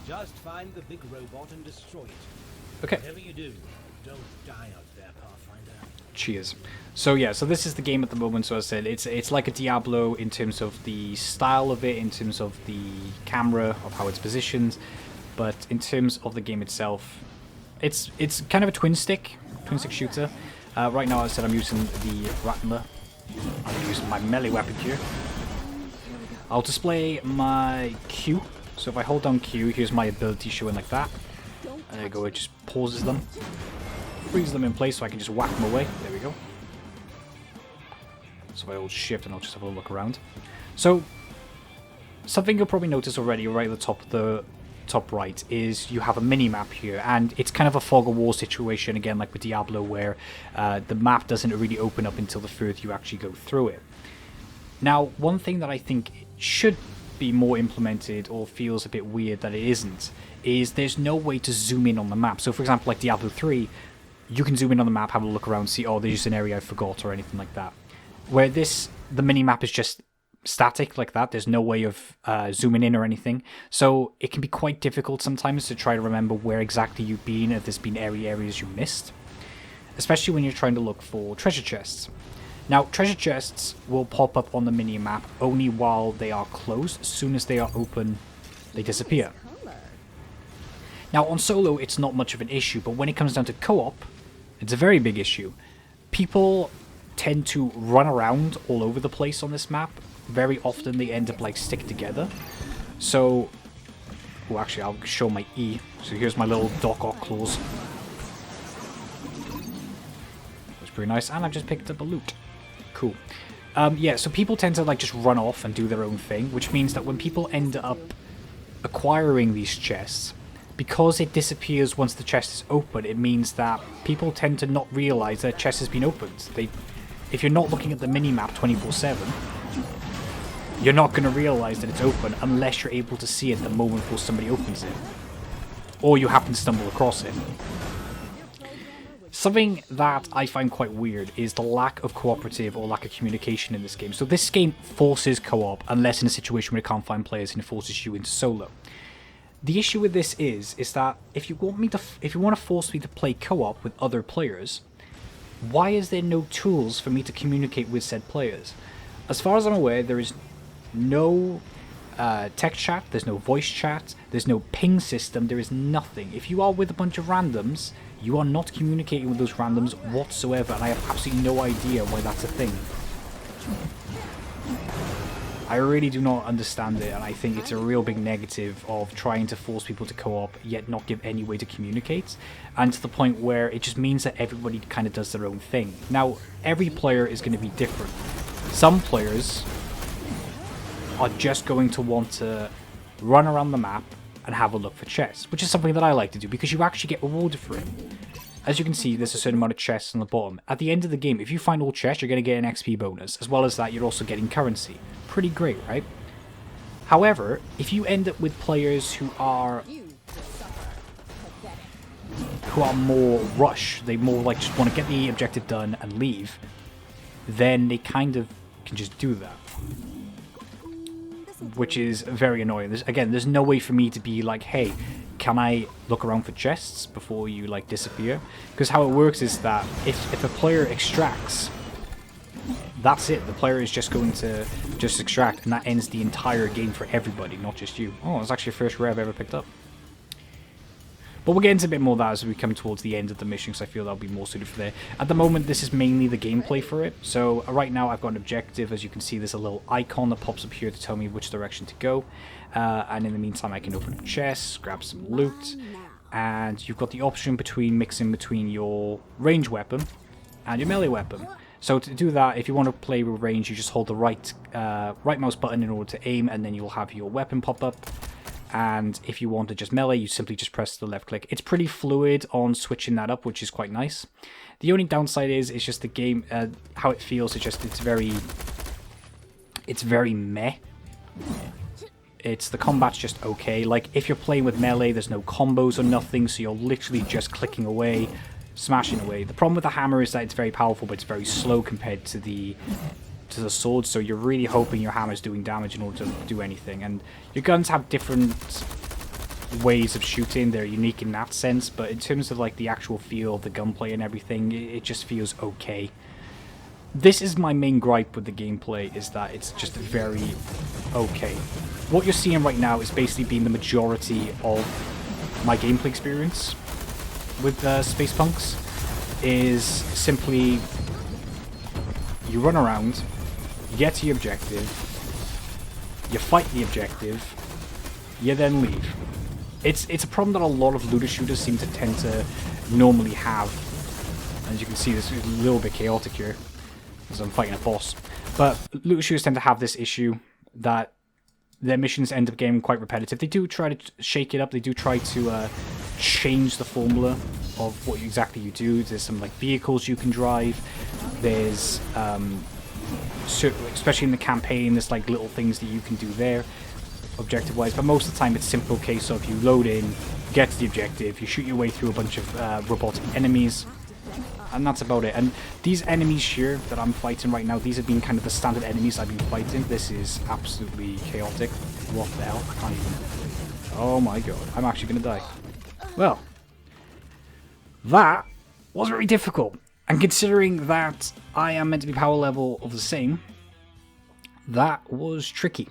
Just find the big robot and destroy it. Okay. Whatever you do, don't die out there, Pathfinder. Cheers. So yeah, so this is the game at the moment. So as I said, it's like a Diablo in terms of the style of it, in terms of the camera, of how it's positioned, but in terms of the game itself, it's kind of a twin stick shooter. Right now, as I said, I'm using the Rattler. I'm using my melee weapon here. I'll display my Q. So if I hold down Q, here's my ability showing like that. And there you go, it just pauses them. Freeze them in place so I can just whack them away. There we go. So if I hold shift and I'll just have a look around. So, something you'll probably notice already right at the top right is you have a mini-map here, and it's kind of a fog of war situation again, like with Diablo, where the map doesn't really open up until the further you actually go through it. Now, one thing that I think should be more implemented, or feels a bit weird that it isn't, is there's no way to zoom in on the map. So for example, like Diablo 3, you can zoom in on the map, have a look around, see, oh, there's an area I forgot or anything like that. Where the mini-map is just static like that, there's no way of zooming in or anything. So it can be quite difficult sometimes to try to remember where exactly you've been, if there's been areas you missed. Especially when you're trying to look for treasure chests. Now, treasure chests will pop up on the mini-map only while they are closed. As soon as they are open, they disappear. Now, on solo, it's not much of an issue, but when it comes down to co-op, it's a very big issue. People tend to run around all over the place on this map. Very often, they end up, like, stick together. So, oh, actually, I'll show my E. So here's my little Doc Ock claws. That's pretty nice, and I've just picked up a loot. Cool. Yeah, so people tend to like just run off and do their own thing, which means that when people end up acquiring these chests, because it disappears once the chest is open, it means that people tend to not realize that a chest has been opened. If you're not looking at the mini-map 24/7, you're not going to realize that it's open unless you're able to see it the moment before somebody opens it. Or you happen to stumble across it. Something that I find quite weird is the lack of cooperative or lack of communication in this game. So this game forces co-op, unless in a situation where it can't find players and it forces you into solo. The issue with this is that if you want to force me to play co-op with other players, why is there no tools for me to communicate with said players? As far as I'm aware, there is no text chat, there's no voice chat, there's no ping system, there is nothing. If you are with a bunch of randoms, you are not communicating with those randoms whatsoever, and I have absolutely no idea why that's a thing. I really do not understand it, and I think it's a real big negative of trying to force people to co-op, yet not give any way to communicate, and to the point where it just means that everybody kind of does their own thing. Now, every player is going to be different. Some players are just going to want to run around the map and have a look for chests, which is something that I like to do because you actually get rewarded for it. As you can see, there's a certain amount of chests on the bottom. At the end of the game, if you find all chests, you're going to get an XP bonus. As well as that, you're also getting currency. Pretty great, right? However, if you end up with players who are more rush, they more like just want to get the objective done and leave, then they kind of can just do that. Which is very annoying. There's no way for me to be like, hey, can I look around for chests before you like disappear? Because how it works is that if a player extracts, that's it. The player is just going to just extract, and that ends the entire game for everybody, not just you. Oh, it's actually the first rare I've ever picked up. But we'll get into a bit more of that as we come towards the end of the mission, because I feel that'll be more suited for there. At the moment, this is mainly the gameplay for it. So right now, I've got an objective. As you can see, there's a little icon that pops up here to tell me which direction to go. And in the meantime, I can open up chests, grab some loot. And you've got the option mixing between your range weapon and your melee weapon. So to do that, if you want to play with range, you just hold the right mouse button in order to aim, and then you'll have your weapon pop up. and if you want to just melee, you simply just press the left click. It's pretty fluid on switching that up, which is quite nice. The only downside is it's just the game, how it feels. It's very meh. The combat's just okay. Like, if you're playing with melee, there's no combos or nothing, so you're literally just clicking away, smashing away. The problem with the hammer is that it's very powerful, but it's very slow compared to the sword, so you're really hoping your hammer's doing damage in order to do anything. And your guns have different ways of shooting. They're unique in that sense, but in terms of like the actual feel of the gunplay and everything, it just feels okay. This is my main gripe with the gameplay, is that it's just very okay. What you're seeing right now is basically being the majority of my gameplay experience with Space Punks, is simply you run around, you get to your objective, you fight the objective, you then leave. It's a problem that a lot of looter shooters seem to tend to normally have. As you can see, this is a little bit chaotic here, because I'm fighting a boss. But looter shooters tend to have this issue that their missions end up getting quite repetitive. They do try to shake it up, they do try to change the formula of what exactly you do. There's some like vehicles you can drive, there's especially in the campaign, there's like little things that you can do there objective wise, but most of the time it's simple case of you load in, get to the objective, you shoot your way through a bunch of robotic enemies, and that's about it. And these enemies here that I'm fighting right now, these have been kind of the standard enemies I've been fighting. This is absolutely chaotic. What the hell? I can't even... Oh my god, I'm actually gonna die. Well, that was very difficult. And considering that I am meant to be power level of the same, that was tricky.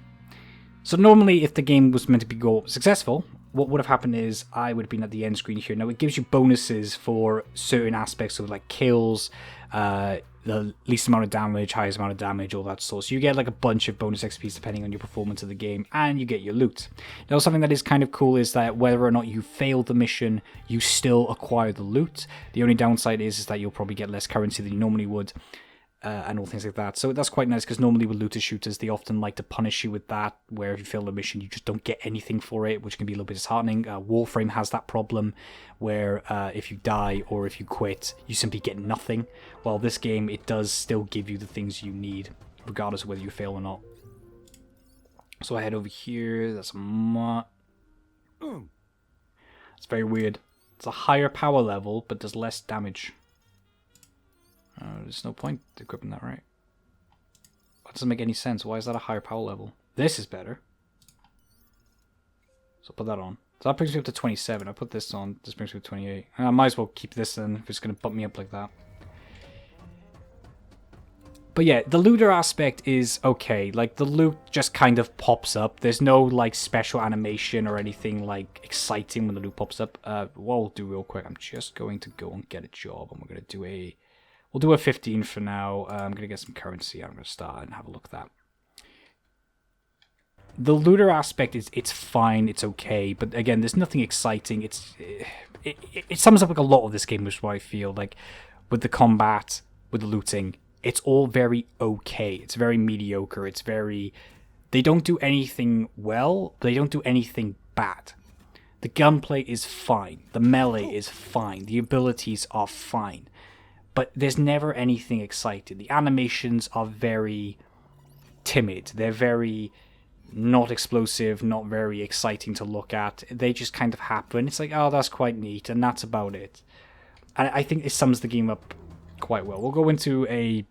So normally if the game was meant to be successful, what would have happened is I would have been at the end screen here. Now it gives you bonuses for certain aspects of like kills, the least amount of damage, highest amount of damage, all that sort. So you get like a bunch of bonus XPs depending on your performance of the game, and you get your loot. Now something that is kind of cool is that whether or not you fail the mission, you still acquire the loot. The only downside is that you'll probably get less currency than you normally would. And all things like that. So that's quite nice, because normally with looter shooters, they often like to punish you with that, where if you fail the mission, you just don't get anything for it, which can be a little bit disheartening. Warframe has that problem, where if you die or if you quit, you simply get nothing. While this game, it does still give you the things you need, regardless of whether you fail or not. So I head over here. That's it's very weird. It's a higher power level, but does less damage. There's no point equipping that, right? That doesn't make any sense. Why is that a higher power level? This is better. So I'll put that on. So that brings me up to 27. I put this on. This brings me to 28. I might as well keep this then if it's going to bump me up like that. But yeah, the looter aspect is okay. Like, the loot just kind of pops up. There's no, like, special animation or anything, like, exciting when the loot pops up. What I'll do real quick, I'm just going to go and get a job. And we're going to do a... We'll do a 15 for now. I'm going to get some currency. I'm going to start and have a look at that. The looter aspect is, it's fine, it's okay, but again, there's nothing exciting. It sums up like a lot of this game, which is why I feel like with the combat, with the looting, it's all very okay. It's very mediocre. It's very... They don't do anything well, they don't do anything bad. The gunplay is fine. The melee is fine. The abilities are fine. But there's never anything exciting. The animations are very timid. They're very not explosive, not very exciting to look at. They just kind of happen. It's like, oh, that's quite neat, and that's about it. And I think it sums the game up quite well. We'll go into a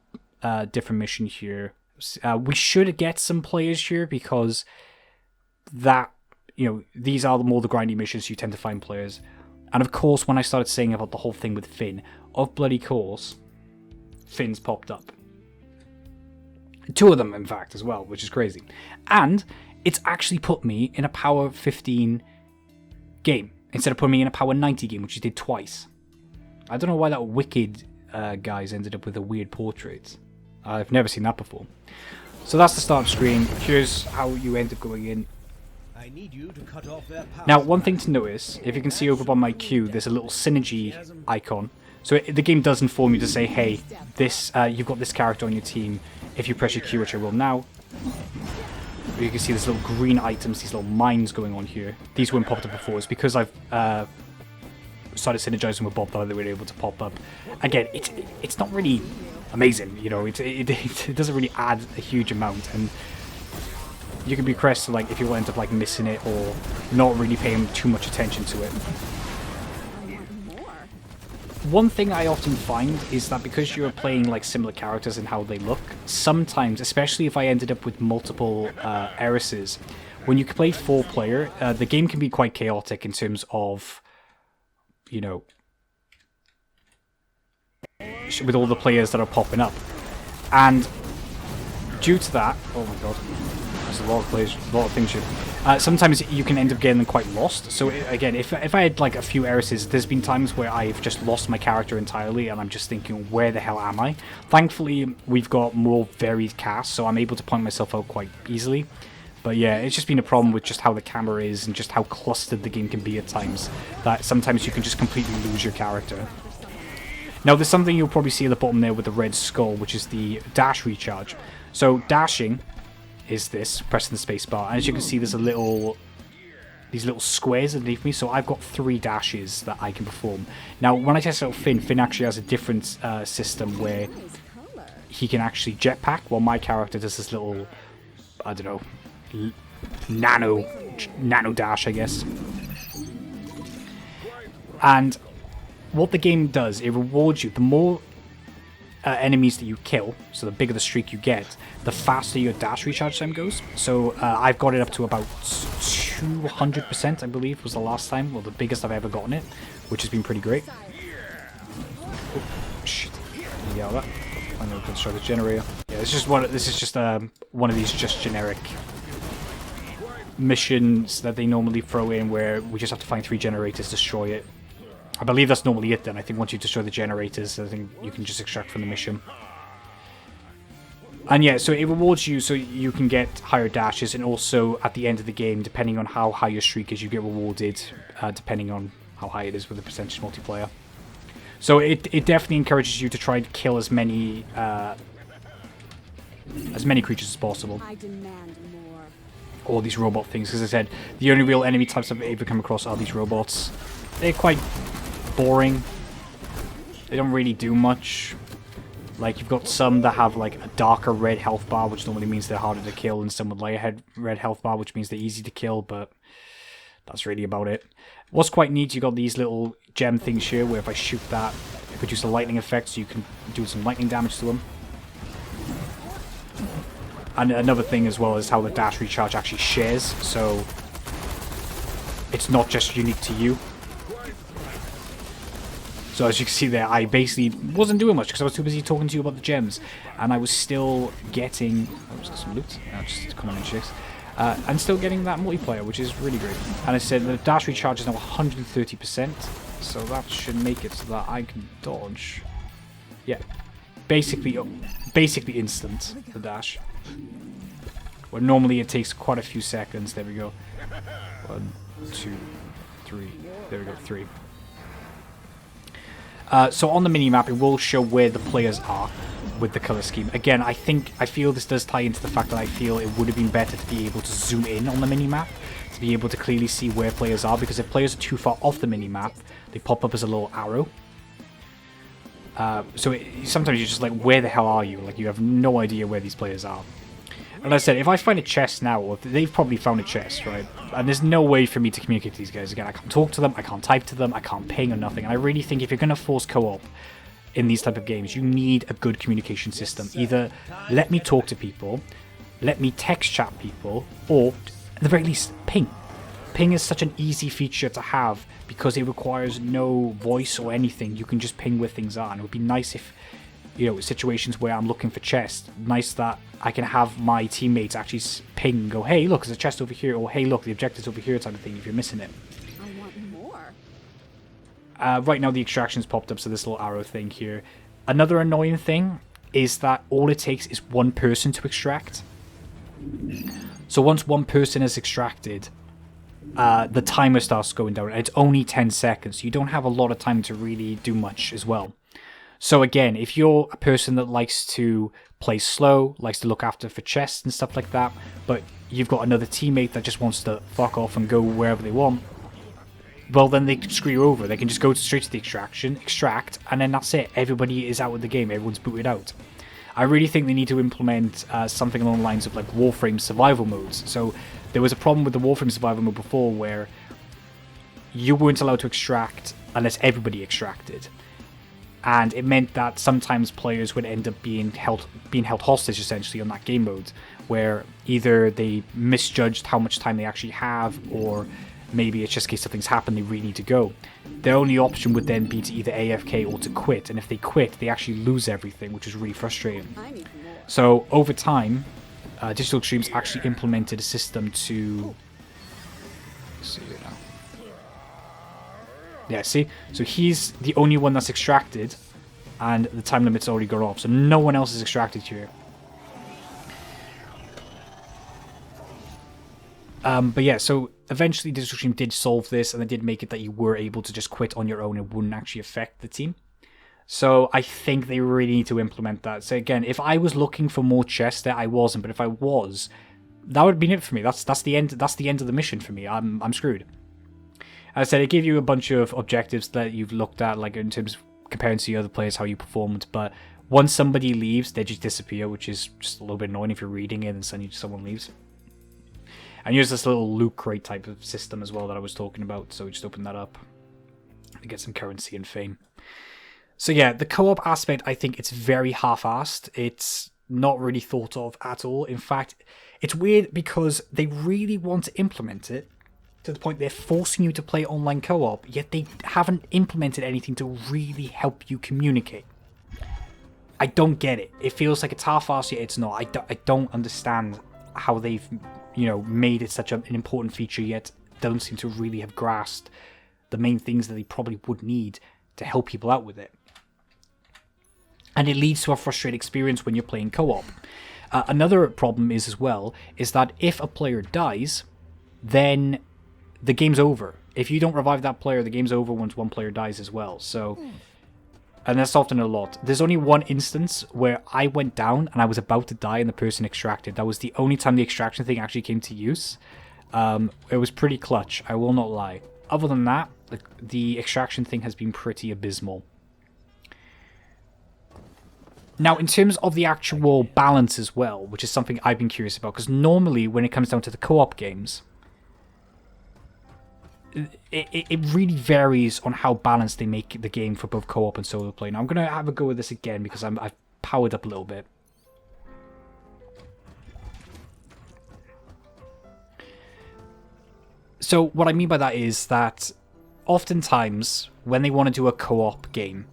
different mission here. We should get some players here, because that, you know, these are more the grindy missions. You tend to find players. And of course, when I started saying about the whole thing with Finn, of bloody course, Finn's popped up. 2 of them, in fact, as well, which is crazy. And it's actually put me in a power 15 game, instead of putting me in a power 90 game, which it did twice. I don't know why that Wicked guys ended up with a weird portrait. I've never seen that before. So that's the start screen. Here's how you end up going in. I need you to cut off their power. Now, one thing to notice, if you can see over by my queue, there's a little synergy icon. So the game does inform you to say, hey, this you've got this character on your team. If you press your Q, which I will now, You can see there's little green items, these little mines going on here. These weren't popped up before. It's because I've started synergizing with Bob that they were able to pop up. Again, it's not really amazing, you know. It doesn't really add a huge amount, and you can be crushed like if you end up like missing it or not really paying too much attention to it. One thing I often find is that because you're playing like similar characters and how they look, sometimes, especially if I ended up with multiple heiresses, when you play 4-player, the game can be quite chaotic in terms of, you know, with all the players that are popping up. And due to that, oh my god, there's a lot of players, a lot of things here. Sometimes you can end up getting quite lost. So again, if I had like a few heiresses, there's been times where I've just lost my character entirely and I'm just thinking, where the hell am I? Thankfully, we've got more varied casts, so I'm able to point myself out quite easily. But yeah, it's just been a problem with just how the camera is and just how clustered the game can be at times, that sometimes you can just completely lose your character. Now, there's something you'll probably see at the bottom there with the red skull, which is the dash recharge. So dashing is this, pressing the space bar, and as you can see there's these little squares underneath me, so I've got 3 dashes that I can perform. Now when I test out Finn actually has a different system where he can actually jetpack, while my character does this little, I don't know, nano dash, I guess. And what the game does, it rewards you. The more enemies that you kill, so the bigger the streak you get, the faster your dash recharge time goes. So I've got it up to about 200%, I believe, was the last time, well, the biggest I've ever gotten it, which has been pretty great. Oh, shit. Yeah, that. I'm going to destroy the generator. Yeah, this is just one of these just generic missions that they normally throw in where we just have to find 3 generators, destroy it. I believe that's normally it then. I think once you destroy the generators, I think you can just extract from the mission. And yeah, so it rewards you so you can get higher dashes, and also at the end of the game, depending on how high your streak is, you get rewarded depending on how high it is with the percentage multiplayer. So it definitely encourages you to try and kill as many creatures as possible. I demand more. All these robot things, because as I said, the only real enemy types I've ever come across are these robots. They're quite boring. They don't really do much. Like, you've got some that have like a darker red health bar, which normally means they're harder to kill, and some with lighter red health bar, which means they're easy to kill, but that's really about it. What's quite neat, you got these little gem things here, where if I shoot that, it produces a lightning effect, so you can do some lightning damage to them. And another thing as well is how the dash recharge actually shares, so it's not just unique to you. So as you can see there, I basically wasn't doing much because I was too busy talking to you about the gems, and I was still getting... Oh, just got some loot. Just come on in, chicks. I'm still getting that multiplayer, which is really great. And I said the dash recharge is now 130%, so that should make it so that I can dodge. Yeah, basically instant, the dash. Where normally it takes quite a few seconds. There we go. 1, 2, 3. There we go, 3. So on the minimap, it will show where the players are with the color scheme. Again, I feel this does tie into the fact that I feel it would have been better to be able to zoom in on the minimap, to be able to clearly see where players are, because if players are too far off the minimap, they pop up as a little arrow. Sometimes you're just like, where the hell are you? Like, you have no idea where these players are. And as I said, if I find a chest now, or they've probably found a chest, right? And there's no way for me to communicate to these guys. Again, I can't talk to them, I can't type to them, I can't ping or nothing. And I really think if you're going to force co-op in these type of games, you need a good communication system. Either let me talk to people, let me text chat people, or at the very least, ping. Ping is such an easy feature to have because it requires no voice or anything. You can just ping where things are. And it would be nice if, you know, situations where I'm looking for chests, nice that I can have my teammates actually ping and go, hey, look, there's a chest over here, or hey, look, the objective's over here, type of thing, if you're missing it. I want more. Right now the extraction's popped up, so this little arrow thing here. Another annoying thing is that all it takes is one person to extract. So once one person is extracted, the timer starts going down, and it's only 10 seconds, so you don't have a lot of time to really do much as well. So again, if you're a person that likes to plays slow, likes to look after for chests and stuff like that, but you've got another teammate that just wants to fuck off and go wherever they want, well, then they can screw you over. They can just go straight to the extract, and then that's it. Everybody is out of the game. Everyone's booted out. I really think they need to implement something along the lines of like Warframe survival modes. So there was a problem with the Warframe survival mode before where you weren't allowed to extract unless everybody extracted. And it meant that sometimes players would end up being held hostage essentially on that game mode, where either they misjudged how much time they actually have, or maybe it's just in case something's happened, they really need to go. Their only option would then be to either AFK or to quit, and if they quit, they actually lose everything, which is really frustrating. So over time, Digital Extremes actually implemented a system to... Let's see here now. Yeah, see? So he's the only one that's extracted, and the time limit's already gone off, so no one else is extracted here. But yeah, so eventually Digital Extreme did solve this, and they did make it that you were able to just quit on your own. It wouldn't actually affect the team. So I think they really need to implement that. So again, if I was looking for more chests there, I wasn't. But if I was, that would have been it for me. That's the end. That's the end of the mission for me. I'm screwed. As I said, it gave you a bunch of objectives that you've looked at, like in terms of comparing to the other players, how you performed. But once somebody leaves, they just disappear, which is just a little bit annoying if you're reading it and suddenly someone leaves. And here's this little loot crate type of system as well that I was talking about. So we just open that up to get some currency and fame. So yeah, the co-op aspect, I think it's very half-assed. It's not really thought of at all. In fact, it's weird because they really want to implement it to the point they're forcing you to play online co-op, yet they haven't implemented anything to really help you communicate. I don't get it. It feels like it's half-assed, yet it's not. I don't understand how they've, made it such an important feature, yet don't seem to really have grasped the main things that they probably would need to help people out with it. And it leads to a frustrating experience when you're playing co-op. Another problem is that if a player dies, then the game's over. If you don't revive that player, the game's over once one player dies as well. So, and that's often a lot. There's only one instance where I went down and I was about to die and the person extracted. That was the only time the extraction thing actually came to use. It was pretty clutch, I will not lie. Other than that, the extraction thing has been pretty abysmal. Now, in terms of the actual balance as well, which is something I've been curious about, because normally when it comes down to the co-op games, it really varies on how balanced they make the game for both co-op and solo play. Now, I'm going to have a go with this again because I've powered up a little bit. So, what I mean by that is that oftentimes, when they want to do a co-op game,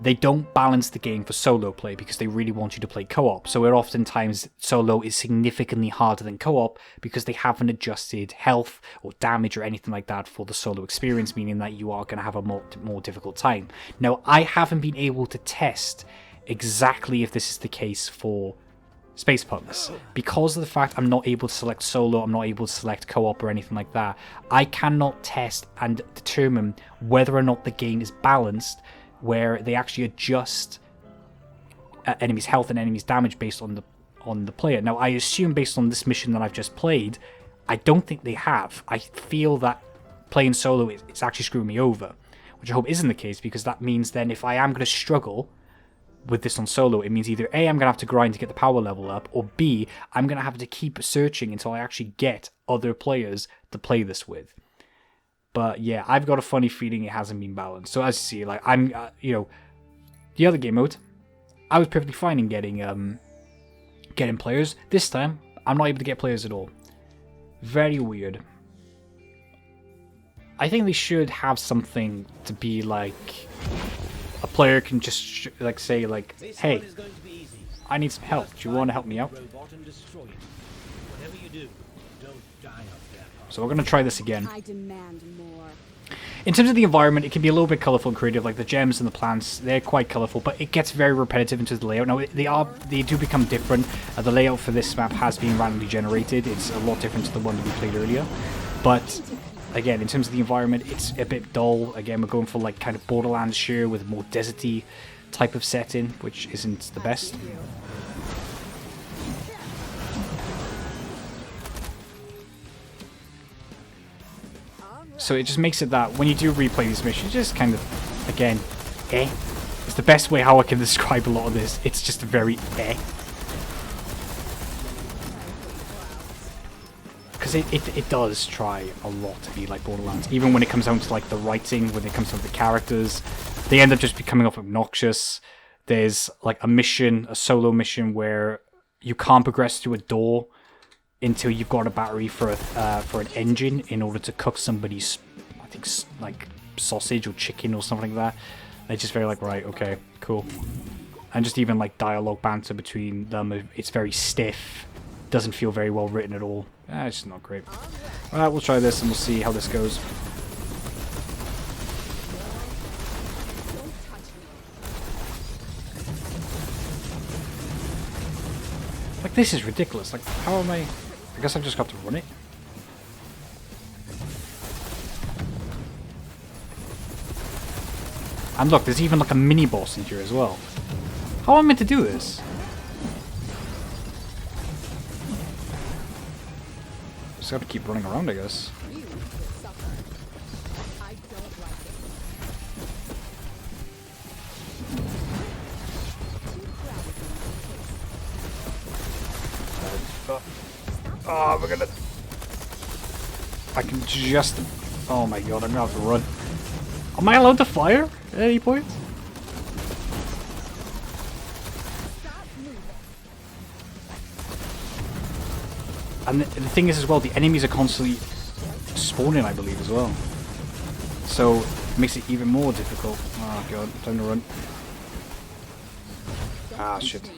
they don't balance the game for solo play because they really want you to play co-op. So oftentimes solo is significantly harder than co-op because they haven't adjusted health or damage or anything like that for the solo experience, meaning that you are going to have a more difficult time. Now, I haven't been able to test exactly if this is the case for Space Punks. Because of the fact I'm not able to select solo, I'm not able to select co-op or anything like that, I cannot test and determine whether or not the game is balanced, where they actually adjust enemies' health and enemies' damage based on the player. Now, I assume based on this mission that I've just played, I don't think they have. I feel that playing solo it's actually screwing me over, which I hope isn't the case, because that means then if I am going to struggle with this on solo, it means either A, I'm going to have to grind to get the power level up, or B, I'm going to have to keep searching until I actually get other players to play this with. But yeah, I've got a funny feeling it hasn't been balanced. So as you see, like I'm, the other game mode, I was perfectly fine in getting players. This time, I'm not able to get players at all. Very weird. I think they should have something to be like, a player can just say, hey, I need some help. Do you want to help me out? So we're going to try this again. I demand more. In terms of the environment, it can be a little bit colourful and creative, like the gems and the plants, they're quite colourful, but it gets very repetitive into the layout. Now, they do become different. The layout for this map has been randomly generated. It's a lot different to the one that we played earlier. But, again, in terms of the environment, it's a bit dull. Again, we're going for, kind of Borderlands here with more deserty type of setting, which isn't the best. So it just makes it that when you do replay these missions, just kind of, again, eh. It's the best way how I can describe a lot of this. It's just very eh. Because it does try a lot to be like Borderlands. Even when it comes down to like the writing, when it comes down to the characters, they end up just becoming off obnoxious. There's like a mission, a solo mission where you can't progress through a door until you've got a battery for an engine in order to cook somebody's, I think, like sausage or chicken or something like that. It's just very like, right, okay, cool. And just even like dialogue banter between them, it's very stiff. Doesn't feel very well written at all. It's just not great. Alright, we'll try this and we'll see how this goes. Like, this is ridiculous. Like, how am I guess I've just got to run it. And look, there's even like a mini boss in here as well. How am I meant to do this? Just gotta keep running around, I guess. Oh, we're gonna... I can just... Oh my god, I'm gonna have to run. Am I allowed to fire at any point? And the thing is as well, the enemies are constantly spawning, I believe, as well. So, it makes it even more difficult. Oh god, time to run. Ah, shit.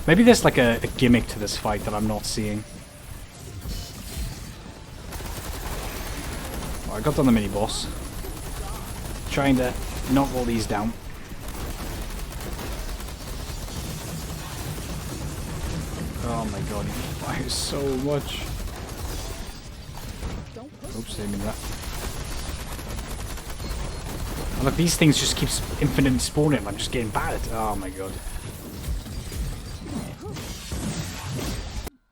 Maybe there's like a gimmick to this fight that I'm not seeing. Oh, I got done the mini boss. Trying to knock all these down. Oh my god, he fires so much. Oops, didn't mean that. And look, these things just keep infinitely spawning. I'm just getting battered. Oh my god.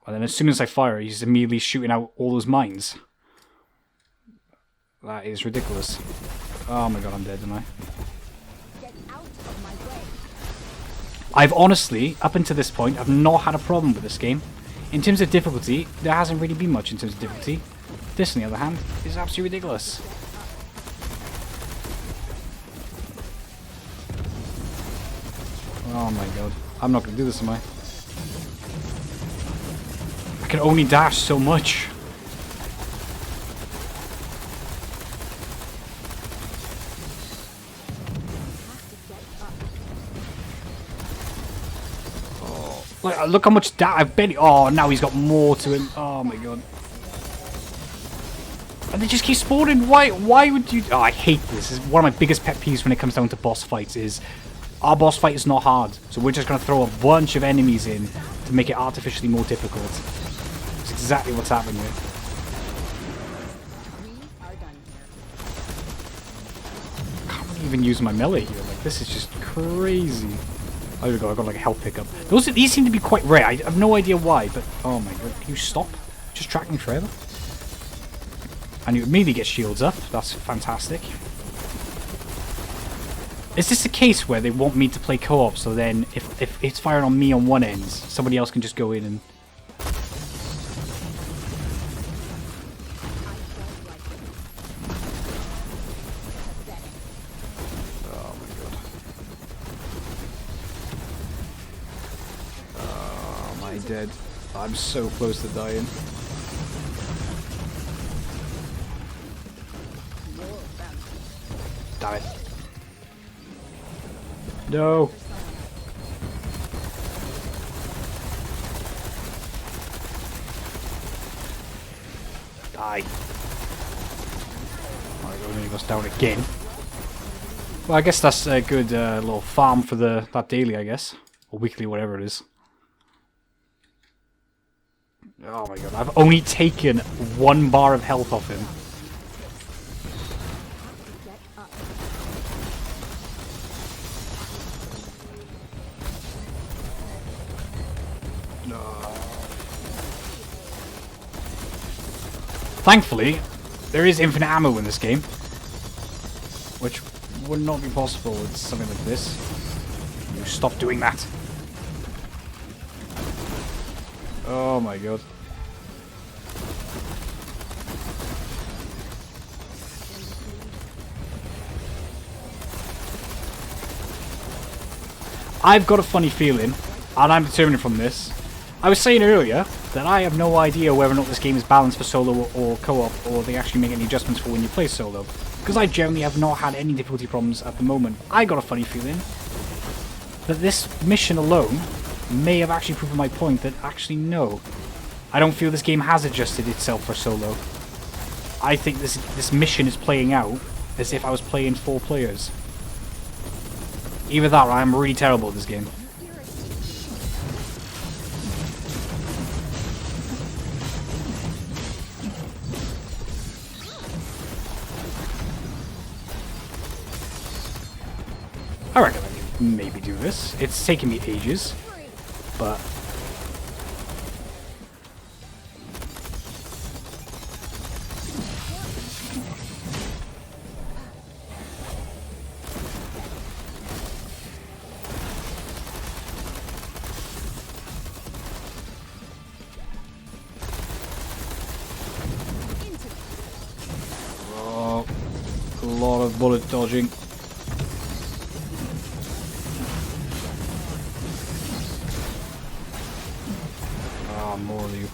And then as soon as I fire, he's immediately shooting out all those mines. That is ridiculous. Oh my god, I'm dead, am I? I've honestly, up until this point, I've not had a problem with this game. In terms of difficulty, there hasn't really been much in terms of difficulty. This, on the other hand, is absolutely ridiculous. Oh my god. I'm not going to do this, am I? I can only dash so much. Oh, look how much dash I've barely. Oh, now he's got more to him. Oh my god. And they just keep spawning. Why would you? Oh, I hate this. This is one of my biggest pet peeves when it comes down to boss fights. Is our boss fight is not hard, so we're just going to throw a bunch of enemies in to make it artificially more difficult. That's exactly what's happening here. I can't even use my melee here. Like, this is just crazy. Oh, there we go. I got like a health pickup. These seem to be quite rare. I have no idea why, but oh my god, can you stop? Just track me forever. And you immediately get shields up. That's fantastic. Is this a case where they want me to play co-op, so then if it's firing on me on one end, somebody else can just go in and... Oh my god. Oh, am I dead? I'm so close to dying. Damn it. No. Die. Alright, we're gonna go down again. Well, I guess that's a good little farm for that daily, I guess. Or weekly, whatever it is. Oh my god, I've only taken 1 bar of health off him. up. Thankfully, there is infinite ammo in this game, which would not be possible with something like this. You stop doing that. Oh my god. I've got a funny feeling, and I'm determining from this. I was saying earlier that I have no idea whether or not this game is balanced for solo or co-op, or they actually make any adjustments for when you play solo. Because I generally have not had any difficulty problems at the moment. I got a funny feeling that this mission alone may have actually proven my point that actually no. I don't feel this game has adjusted itself for solo. I think this mission is playing out as if I was playing 4 players. Either that or I'm really terrible at this game. I reckon I can maybe do this. It's taken me ages, but... oh, a lot of bullet dodging. More of you.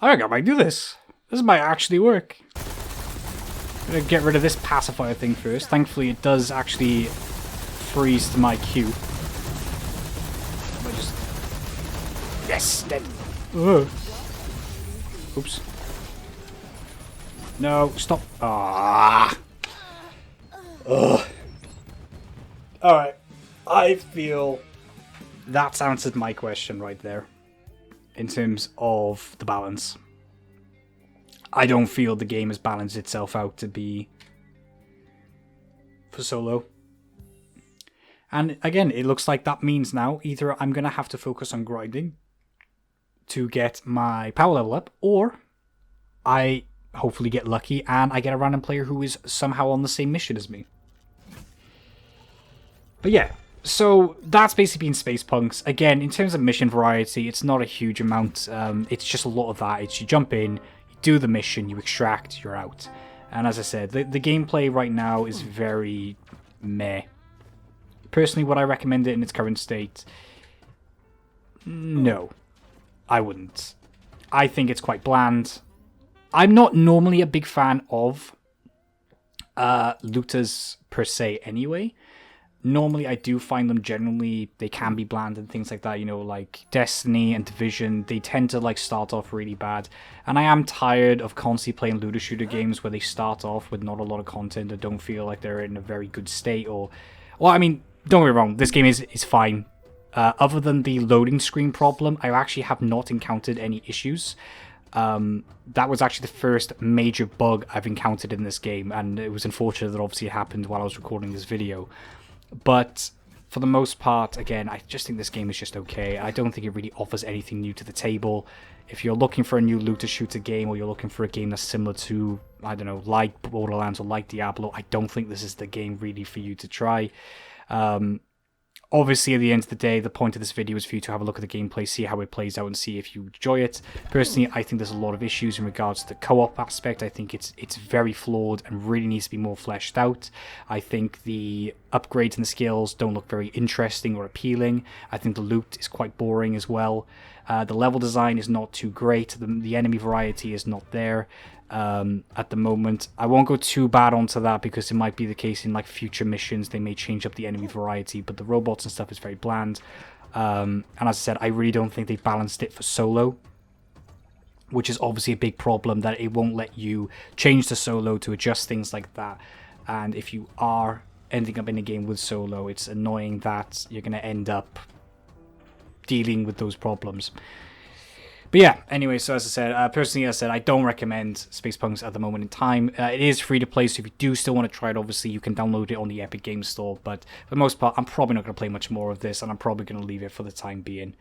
I think I might do this. This might actually work. I'm gonna get rid of this pacifier thing first. Thankfully it does actually freeze to my cue. I just... Yes! Dead! Oops. No, stop. Ah. Ugh. Alright. I feel that's answered my question right there. In terms of the balance. I don't feel the game has balanced itself out to be for solo. And again, it looks like that means now either I'm going to have to focus on grinding to get my power level up, or I hopefully get lucky and I get a random player who is somehow on the same mission as me. But yeah, so that's basically been Space Punks. Again, in terms of mission variety, it's not a huge amount. It's just a lot of that. It's you jump in, you do the mission, you extract, you're out. And as I said, the gameplay right now is very meh. Personally, would I recommend it in its current state? No, I wouldn't. I think it's quite bland. I'm not normally a big fan of looters per se anyway. Normally, I do find them generally, they can be bland and things like that, you know, like Destiny and Division, they tend to like start off really bad. And I am tired of constantly playing looter shooter games where they start off with not a lot of content and don't feel like they're in a very good state or... Well, I mean, don't get me wrong, this game is fine. Other than the loading screen problem, I actually have not encountered any issues. That was actually the first major bug I've encountered in this game, and it was unfortunate that obviously it happened while I was recording this video. But for the most part, again, I just think this game is just okay. I don't think it really offers anything new to the table. If you're looking for a new looter shooter game, or you're looking for a game that's similar to, I don't know, like Borderlands or like Diablo, I don't think this is the game really for you to try. Obviously, at the end of the day, the point of this video is for you to have a look at the gameplay, see how it plays out, and see if you enjoy it. Personally, I think there's a lot of issues in regards to the co-op aspect. I think it's very flawed and really needs to be more fleshed out. I think the upgrades and the skills don't look very interesting or appealing. I think the loot is quite boring as well. The level design is not too great. The enemy variety is not there. At the moment, I won't go too bad onto that because it might be the case in like future missions they may change up the enemy variety, but the robots and stuff is very bland. And as I said, I really don't think they balanced it for solo, which is obviously a big problem, that it won't let you change the solo to adjust things like that. And if you are ending up in a game with solo, it's annoying that you're going to end up dealing with those problems. But yeah, anyway, so as I said, personally, as I said, I don't recommend Space Punks at the moment in time. It is free to play, so if you do still want to try it, obviously you can download it on the Epic Games Store. But for the most part, I'm probably not going to play much more of this, and I'm probably going to leave it for the time being.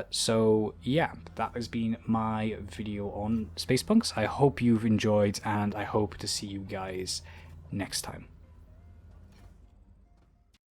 So yeah, that has been my video on Space Punks. I hope you've enjoyed, and I hope to see you guys next time.